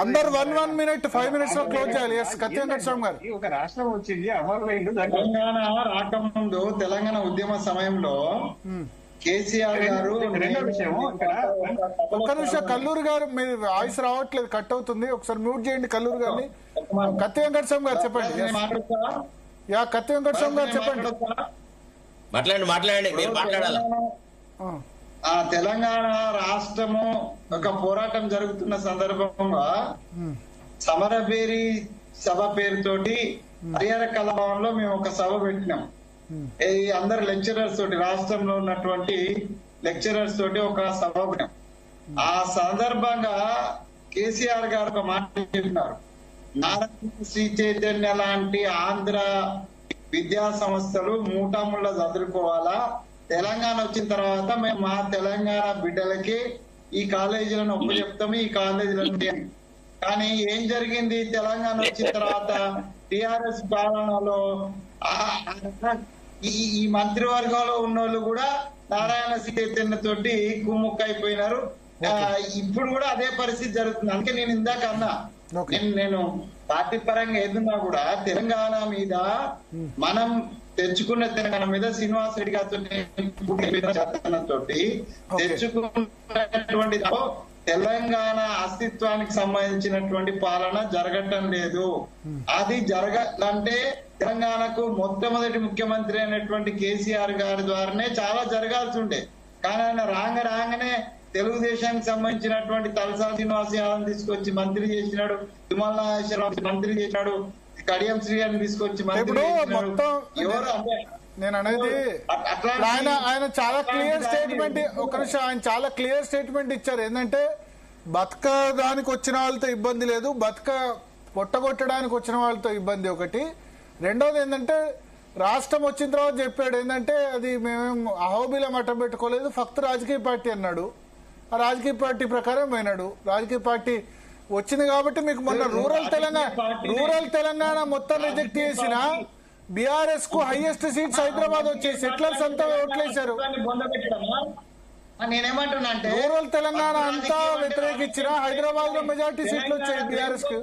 [SPEAKER 2] అందరు 1 minute 5 minutes లో క్లోజ్ చేయాలి. ఎస్ కత్తి వెంకటస్వామి గారు.
[SPEAKER 7] ఒక రాష్ట్రం వచ్చింది అమరులైండు.
[SPEAKER 5] తెలంగాణ రాకముందు తెలంగాణ ఉద్యమ సమయంలో కేసీఆర్ గారు
[SPEAKER 7] రెండో విషయం ఇక్కడ
[SPEAKER 2] ఒక్క నిమిషం కల్లూరు గారు మీరు వాయిస్ రావట్లేదు, కట్ అవుతుంది. ఒకసారి మ్యూట్ చేయండి కల్లూరు గారిని. కత్తి వెంకటస్వామి గారు చెప్పండి. యా కత్తి వెంకటస్వామి గారు చెప్పండి.
[SPEAKER 3] మాట్లాడండి మీరు మాట్లాడాలి.
[SPEAKER 5] ఆ తెలంగాణ రాష్ట్రము ఒక పోరాటం జరుగుతున్న సందర్భంగా సమరభేరి సభ పేరుతోటి హరిహర కళాభవన్ లో మేము ఒక సభ పెట్టినాం. ఈ అందరు లెక్చరర్స్ తోటి, రాష్ట్రంలో ఉన్నటువంటి లెక్చరర్స్ తోటి ఒక సభ పెట్టినాం. ఆ సందర్భంగా కేసీఆర్ గారు ఒక మాట చెప్పినారు, నారాయణ శ్రీ చైతన్య లాంటి ఆంధ్ర విద్యా సంస్థలు మూటాముళ్ళ చదువుకోవాలా, తెలంగాణ వచ్చిన తర్వాత మేము మా తెలంగాణ బిడ్డలకి ఈ కాలేజీలను ఒప్పచెప్తాము, ఈ కాలేజీలను. కానీ ఏం జరిగింది, తెలంగాణ వచ్చిన తర్వాత టిఆర్ఎస్ పాలనలో ఈ మంత్రివర్గంలో ఉన్నోళ్ళు కూడా నారాయణ చైతన్య తోటి కుమ్ముక్కైపోయినారు. ఇప్పుడు కూడా అదే పరిస్థితి జరుగుతుంది. అందుకే నేను ఇందాక అన్నా, నేను పార్టీ పరంగా ఏదున్నా కూడా తెలంగాణ మీద మనం తెచ్చుకున్న తెలంగాణ మీద శ్రీనివాస్ రెడ్డి గారితో తెచ్చుకున్నటువంటి తెలంగాణ అస్తిత్వానికి సంబంధించినటువంటి పాలన జరగటం లేదు. అది జరగాలంటే తెలంగాణకు మొట్టమొదటి ముఖ్యమంత్రి అయినటువంటి కేసీఆర్ గారి ద్వారానే చాలా జరగాల్సి ఉండే. కానీ ఆయన రాగానే తెలుగుదేశానికి సంబంధించినటువంటి తలసాని శ్రీనివాస్ యాదవ్ తీసుకొచ్చి మంత్రి చేసినాడు, తుమ్మల నాగేశ్వరరావు మంత్రి చేసినాడు, కడియం శ్రీ గారిని తీసుకొచ్చి మంత్రి చేసినాడు. ఎవరు అంటే
[SPEAKER 2] నేను అనేది ఆయన చాలా క్లియర్ స్టేట్మెంట్, ఒక నిమిషం, ఆయన చాలా క్లియర్ స్టేట్మెంట్ ఇచ్చారు. ఏంటంటే బతకడానికి వచ్చిన వాళ్ళతో ఇబ్బంది లేదు, పొట్టగొట్టడానికి వచ్చిన వాళ్ళతో ఇబ్బంది ఒకటి. రెండోది ఏంటంటే రాష్ట్రం వచ్చిన తర్వాత చెప్పాడు ఏంటంటే అది మేము అహోబిల మఠం పెట్టుకోలేదు, ఫక్త్ రాజకీయ పార్టీ అన్నాడు. ఆ రాజకీయ పార్టీ ప్రకారం పోయినాడు. రాజకీయ పార్టీ వచ్చింది కాబట్టి మీకు మొన్న రూరల్ తెలంగాణ మొత్తం రిజెక్ట్ చేసిన బీఆర్ఎస్ కు హైయెస్ట్ సీట్స్ హైదరాబాద్ వచ్చాయి. సెటిలర్స్ అంతా ఓట్లేశారు.
[SPEAKER 5] నేనేమంటున్నా అంటే
[SPEAKER 2] రూరల్ తెలంగాణ అంతా వ్యతిరేకించిన హైదరాబాద్ లో మెజార్టీ సీట్లు వచ్చాయి బీఆర్ఎస్ కు.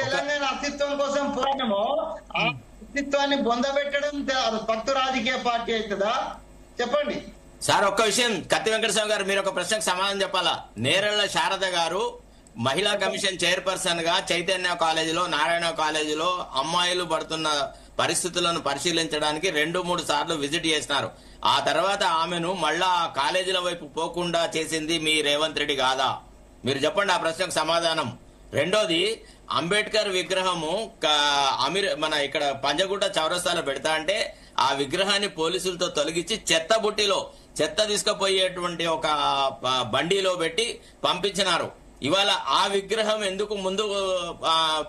[SPEAKER 5] తెలంగాణ అస్తిత్వం కోసం పోరాటమో ఆ అస్తిత్వాన్ని బొందబెట్టడం భక్తు రాజకీయ పార్టీ అవుతుందా చెప్పండి
[SPEAKER 3] సార్. ఒక్క విషయం కత్తి వెంకటస్వామి గారు, మీరు ఒక ప్రశ్నకు సమాధానం చెప్పాలా. నేరెళ్ల శారద గారు మహిళా కమిషన్ చైర్పర్సన్ గా చైతన్య కాలేజీలో, నారాయణ కాలేజీలో అమ్మాయిలు పడుతున్న పరిస్థితులను పరిశీలించడానికి 2-3 సార్లు విజిట్ చేసినారు. ఆ తర్వాత ఆమెను మళ్ళా కాలేజీల వైపు పోకుండా చేసింది మీ రేవంత్ రెడ్డి కాదా? మీరు చెప్పండి ఆ ప్రశ్నకు సమాధానం. రెండోది, అంబేద్కర్ విగ్రహము మన ఇక్కడ పంజగుట్ట చౌరస్తాలో పెడతా అంటే ఆ విగ్రహాన్ని పోలీసులతో తొలగించి చెత్త బుట్టిలో చెత్త తీసుకుపోయేటువంటి ఒక బండిలో పెట్టి పంపించినారు. ఇవాళ ఆ విగ్రహం ఎందుకు ముందు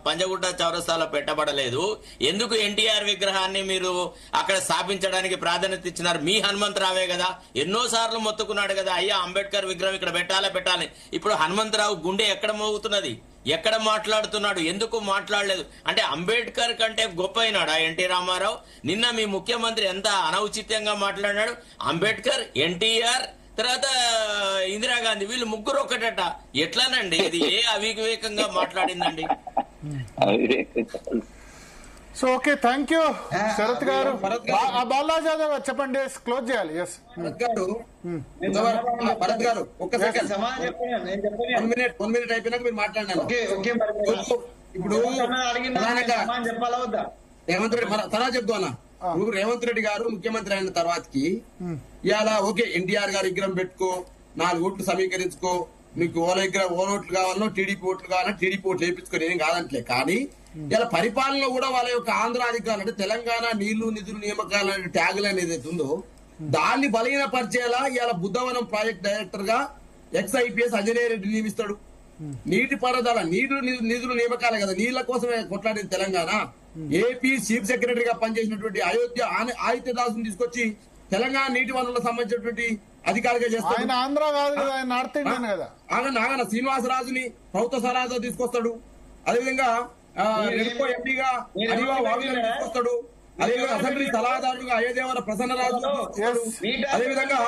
[SPEAKER 3] పంజగుట్ట చౌరస్తాలో పెట్టబడలేదు? ఎందుకు ఎన్టీఆర్ విగ్రహాన్ని మీరు అక్కడ స్థాపించడానికి ప్రాధాన్యత ఇచ్చినారు? మీ హనుమంతరావే కదా, ఎన్నోసార్లు మొత్తుకున్నాడు కదా, అయ్యా అంబేద్కర్ విగ్రహం ఇక్కడ పెట్టాలి. ఇప్పుడు హనుమంతరావు గుండె ఎక్కడ మోగుతున్నది, ఎక్కడ మాట్లాడుతున్నాడు, ఎందుకు మాట్లాడలేదు? అంటే అంబేద్కర్ కంటే గొప్ప అయినాడా ఎన్టీ రామారావు? నిన్న మీ ముఖ్యమంత్రి ఎంత అనౌచిత్యంగా మాట్లాడినాడు. అంబేద్కర్, ఎన్టీఆర్, తర్వాత ఇందిరాగాంధీ, వీళ్ళు ముగ్గురు ఒకటట. ఎట్లానండి ఇది? ఏ అవివేకంగా మాట్లాడిందండి?
[SPEAKER 2] So okay, thank you Sarath garu. Balaji Yadav గారు చెప్పండి, క్లోజ్ చేయాలి. ఎస్
[SPEAKER 4] భరత్ గారు ఒక్క సెకండ్ వన్ మినిట్ అయిపోయినాక మీరు మాట్లాడినాను. ఇప్పుడు
[SPEAKER 5] చెప్పాలా వద్దా?
[SPEAKER 4] రేవంత్ రెడ్డి తర్వాత చెప్తా అన్న. ఇప్పుడు రేవంత్ రెడ్డి గారు ముఖ్యమంత్రి అయిన తర్వాతకి ఇవాళ ఓకే ఎన్టీఆర్ గారి విగ్రహం పెట్టుకో, 4 ఓట్లు సమీకరించుకో, మీకు ఓట్లు కావాలనో టీడీపీ ఓట్లు కావాలన్నా టీడీపీ ఓట్లు వేయించుకొని ఏం కాదంటలే. కానీ ఇలా పరిపాలనలో కూడా వాళ్ళ యొక్క ఆంధ్ర అధికారులు అంటే తెలంగాణ నీళ్లు నిధులు నియామకాలు అనే ట్యాగులు అనేది ఉందో దాన్ని బలహీనపరిచేలా ఇవాళ బుద్ధవనం ప్రాజెక్ట్ డైరెక్టర్ గా ఎక్స్ఐపీఎస్ అంజనేయ రెడ్డి నియమిస్తాడు. నీటి పారుదల నిధులు నియామకాలే కదా, నీళ్ల కోసమే కొట్లాడేది తెలంగాణ. ఏపీ చీఫ్ సెక్రటరీగా పనిచేసినటువంటి అయోధ్య ఆదిత్యదాసుని తీసుకొచ్చి తెలంగాణ నీటి వనరులకు సంబంధించినటువంటి అధికారిగా చేస్తాడు. నాగన శ్రీనివాసరాజుని ప్రభుత్వ సలహాతో తీసుకొస్తాడు. అదేవిధంగా ఎంపీగా తీసుకొస్తాడు. అదేవిధంగా అసెంబ్లీ సలహాదారులుగా అయ్యదేవర ప్రసన్నరాజు, అదేవిధంగా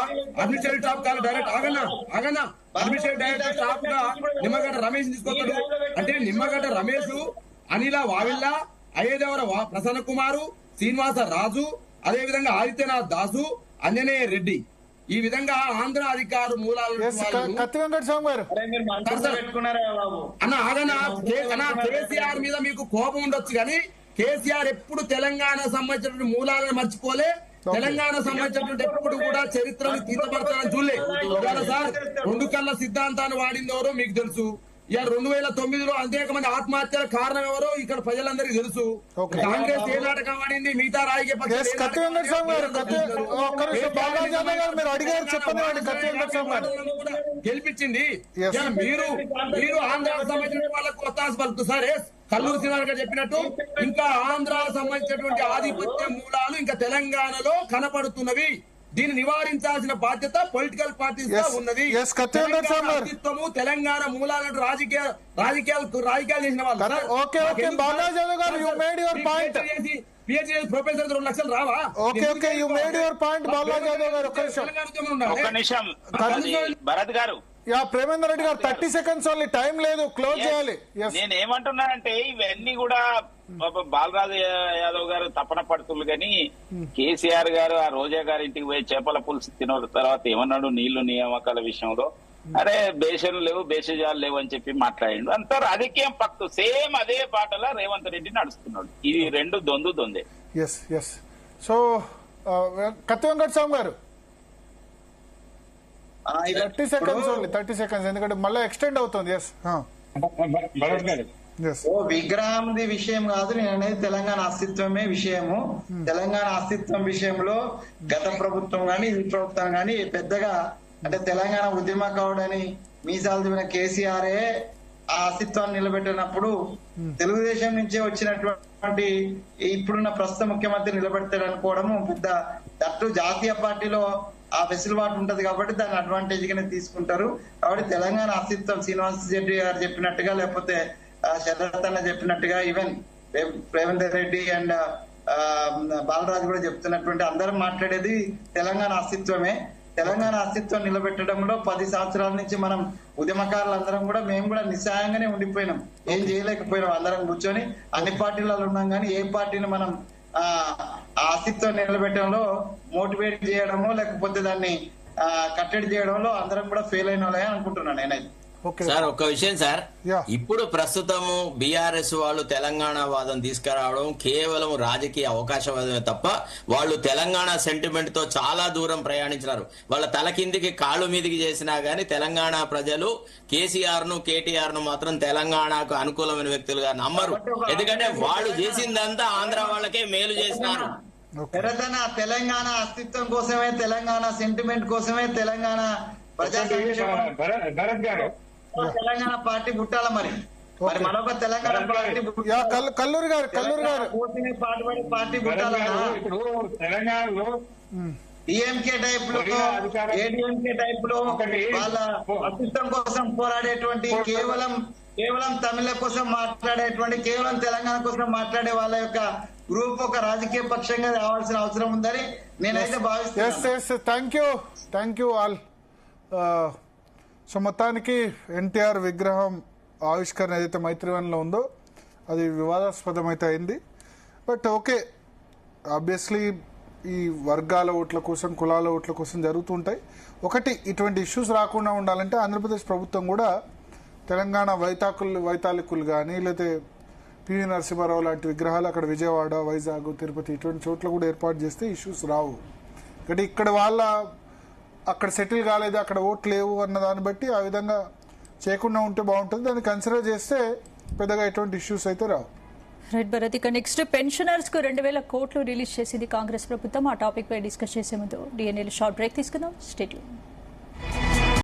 [SPEAKER 4] అడ్మినిస్ట్రేటివ్ స్టాఫ్ కాదు డైరెక్ట్ ఆగన్నా అడ్మినిస్ట్రేటివ్ డైరెక్టర్ స్టాఫ్ గా నిమ్మగడ్డ రమేష్ తీసుకొస్తాడు. అంటే నిమ్మగడ్డ రమేష్, అనిల వావిల్లా, అయ్యదేవర ప్రసన్న కుమారు, శ్రీనివాస రాజు, అదేవిధంగా ఆదిత్యనాథ్ దాసు, అంజనేయ రెడ్డి, ఈ విధంగా ఆంధ్ర అధికారు మూలాలు
[SPEAKER 2] కత్తి వెంకట స్వామి గారు
[SPEAKER 4] అన్న ఆగన్నా కేసీఆర్ మీద మీకు కోపం ఉండొచ్చు కానీ కేసీఆర్ ఎప్పుడు తెలంగాణ సంబంధించినటువంటి మూలాలను మర్చిపోలే, తెలంగాణ సంబంధించినటువంటి ఎప్పుడు కూడా చరిత్రను తీర్చబడతానని చూడలే. ఇవాళ సార్ 2 కళ్ళ సిద్ధాంతాన్ని వాడిందెవరో మీకు తెలుసు. ఇవాళ 2009లో అనేక మంది ఆత్మహత్యల కారణం ఎవరో ఇక్కడ ప్రజలందరికీ తెలుసు. కాంగ్రెస్ ఏ నాటకం ఆడింది, మిగతా రాజకీయ గెలిపించింది. మీరు ఆంధ్రాకు సంబంధించిన వాళ్ళకు ఒత్తాసు పలుకుతూ సార్ కల్లూరు శ్రీనివాస్ గారు చెప్పినట్టు ఇంకా ఆంధ్రాకు సంబంధించినటువంటి ఆధిపత్య మూలాలు ఇంకా తెలంగాణలో కనపడుతున్నవి. దీన్ని నివారించాల్సిన బాధ్యత పొలిటికల్ పార్టీస్ గా ఉన్నది. అస్తిత్వము తెలంగాణ మూలాలను రాజకీయాలు చేసిన వాళ్ళు ప్రొఫెసర్ 2 లక్షలు రావా?
[SPEAKER 6] ఒక్క నిమిషం భరత్ గారు,
[SPEAKER 2] ప్రేమేందర్ రెడ్డి గారు 30 సెకండ్స్ ఓన్లీ, టైం లేదు, క్లోజ్ చేయాలి.
[SPEAKER 6] నేను ఏమంటున్నానంటే ఇవన్నీ కూడా బాలరాజు యాదవ్ గారు తపన పడుతున్నారు కానీ కేసీఆర్ గారు ఆ రోజా గారి ఇంటికి పోయి చేపల పులుసు తిన్న తర్వాత ఏమన్నాడు, నీళ్లు నియామకాల విషయంలో అరే బేషన్లు లేవు, బేషజాలు లేవు అని చెప్పి మాట్లాడిండు. అంతా రాజకీయం పక్తు సేమ్ అదే పాటలో రేవంత్ రెడ్డి నడుస్తున్నాడు. ఇది రెండు దొందే.
[SPEAKER 2] సో కత్తి వెంకట స్వామి గారు 30 సెకండ్స్ ఓన్లీ, 30 సెకండ్స్, ఎందుకంటే మళ్ళీ ఎక్స్టెండ్ అవుతుంది.
[SPEAKER 5] విగ్రహంది విషయం కాదు నేను అనేది, తెలంగాణ అస్తిత్వమే విషయము. తెలంగాణ అస్తిత్వం విషయంలో గత ప్రభుత్వం గాని ఈ ప్రభుత్వం గాని పెద్దగా అంటే తెలంగాణ ఉద్యమకారుడని మీసాలు దిగిన కేసీఆరే ఆ అస్తిత్వాన్ని నిలబెట్టినప్పుడు తెలుగుదేశం నుంచే వచ్చినటువంటి ఇప్పుడున్న ప్రస్తుత ముఖ్యమంత్రి నిలబెడతాడు అనుకోవడము పెద్ద దట్టు జాతీయ పార్టీలో ఆ వెసులుబాటు ఉంటది కాబట్టి దాన్ని అడ్వాంటేజ్ గానే తీసుకుంటారు. కాబట్టి తెలంగాణ అస్తిత్వం శ్రీనివాస్ రెడ్డి గారు చెప్పినట్టుగా లేకపోతే శరత్ అన్న చెప్పినట్టుగా ఈవెన్ రేవంత్ రెడ్డి అండ్ బాలరాజు కూడా చెప్తున్నటువంటి అందరం మాట్లాడేది తెలంగాణ అస్తిత్వమే. తెలంగాణ అస్తిత్వం నిలబెట్టడంలో 10 సంవత్సరాల నుంచి మనం ఉద్యమకారులందరం కూడా మేము కూడా నిస్సాయంగానే ఉండిపోయినాం, ఏం చేయలేకపోయినాం. అందరం కూర్చొని అన్ని పార్టీలలో ఉన్నాం కానీ ఏ పార్టీని మనం ఆ అస్తిత్వం నిలబెట్టడంలో మోటివేట్ చేయడమో లేకపోతే దాన్ని కట్టడి చేయడంలో అందరం కూడా ఫెయిల్ అయిన వాళ్ళే అనుకుంటున్నాను నేనైతే.
[SPEAKER 3] సార్ ఒక్క విషయం సార్, ఇప్పుడు ప్రస్తుతము బీఆర్ఎస్ వాళ్ళు తెలంగాణ వాదం తీసుకురావడం కేవలం రాజకీయ అవకాశవాదమే తప్ప వాళ్ళు తెలంగాణ సెంటిమెంట్ తో చాలా దూరం ప్రయాణించినారు. వాళ్ళ తల కిందికి కాళ్ళు మీదికి చేసినా గానీ తెలంగాణ ప్రజలు కేసీఆర్ ను కేటీఆర్ ను మాత్రం తెలంగాణకు అనుకూలమైన వ్యక్తులుగా నమ్మరు. ఎందుకంటే వాళ్ళు చేసిందంతా ఆంధ్ర వాళ్ళకే మేలు చేసినారు.
[SPEAKER 5] తెలంగాణ అస్తిత్వం కోసమే, తెలంగాణ సెంటిమెంట్ కోసమే, తెలంగాణ ప్రజా తెలంగాణ పార్టీ పుట్టాల మరి మరొక తెలంగాణ పార్టీ
[SPEAKER 2] కల్లూరు గారు
[SPEAKER 5] పార్టీ పుట్టాలన్నా
[SPEAKER 7] తెలంగాణలో
[SPEAKER 5] డిఎంకే టైప్ లో ఏడీఎంకే టైప్ లో వాళ్ళ అస్తిత్వం కోసం పోరాడేటువంటి కేవలం తమిళ కోసం మాట్లాడేటువంటి కేవలం తెలంగాణ కోసం మాట్లాడే వాళ్ళ యొక్క గ్రూప్ ఒక రాజకీయ పక్షంగా రావాల్సిన అవసరం ఉందని నేనైతే భావిస్తున్నాను.
[SPEAKER 2] Thank you all. సో మొత్తానికి ఎన్టీఆర్ విగ్రహం ఆవిష్కరణ ఏదైతే మైత్రివనంలో ఉందో అది వివాదాస్పదం అయితే అయింది. బట్ ఓకే, ఆబ్వియస్లీ ఈ వర్గాల ఓట్ల కోసం, కులాల ఓట్ల కోసం జరుగుతుంటాయి. ఒకటి, ఇటువంటి ఇష్యూస్ రాకుండా ఉండాలంటే ఆంధ్రప్రదేశ్ ప్రభుత్వం కూడా తెలంగాణ వైతాళికులు కానీ లేకపోతే పివి నరసింహారావు లాంటి విగ్రహాలు అక్కడ విజయవాడ, వైజాగ్, తిరుపతి ఇటువంటి చోట్ల కూడా ఏర్పాటు చేస్తే ఇష్యూస్ రావు. అంటే ఇక్కడ వాళ్ళ అక్కడ సెటిల్ కాలేదు, అక్కడ ఓట్లు లేవు అన్న దాన్ని బట్టి ఆ విధంగా చేయకుండా ఉంటే బాగుంటుంది. దాన్ని కన్సిడర్ చేస్తే పెద్దగా ఎటువంటి ఇష్యూస్ అయితే రావు.
[SPEAKER 1] రైట్ భరత్, ఇక నెక్స్ట్ పెన్షనర్స్ కు 2000 కోట్లు రిలీజ్ చేసింది కాంగ్రెస్ ప్రభుత్వం. ఆ టాపిక్ పై డిస్కస్ చేసే ముందు డిఎన్ఏలో షార్ట్ బ్రేక్ తీసుకుందాం. Stay tune.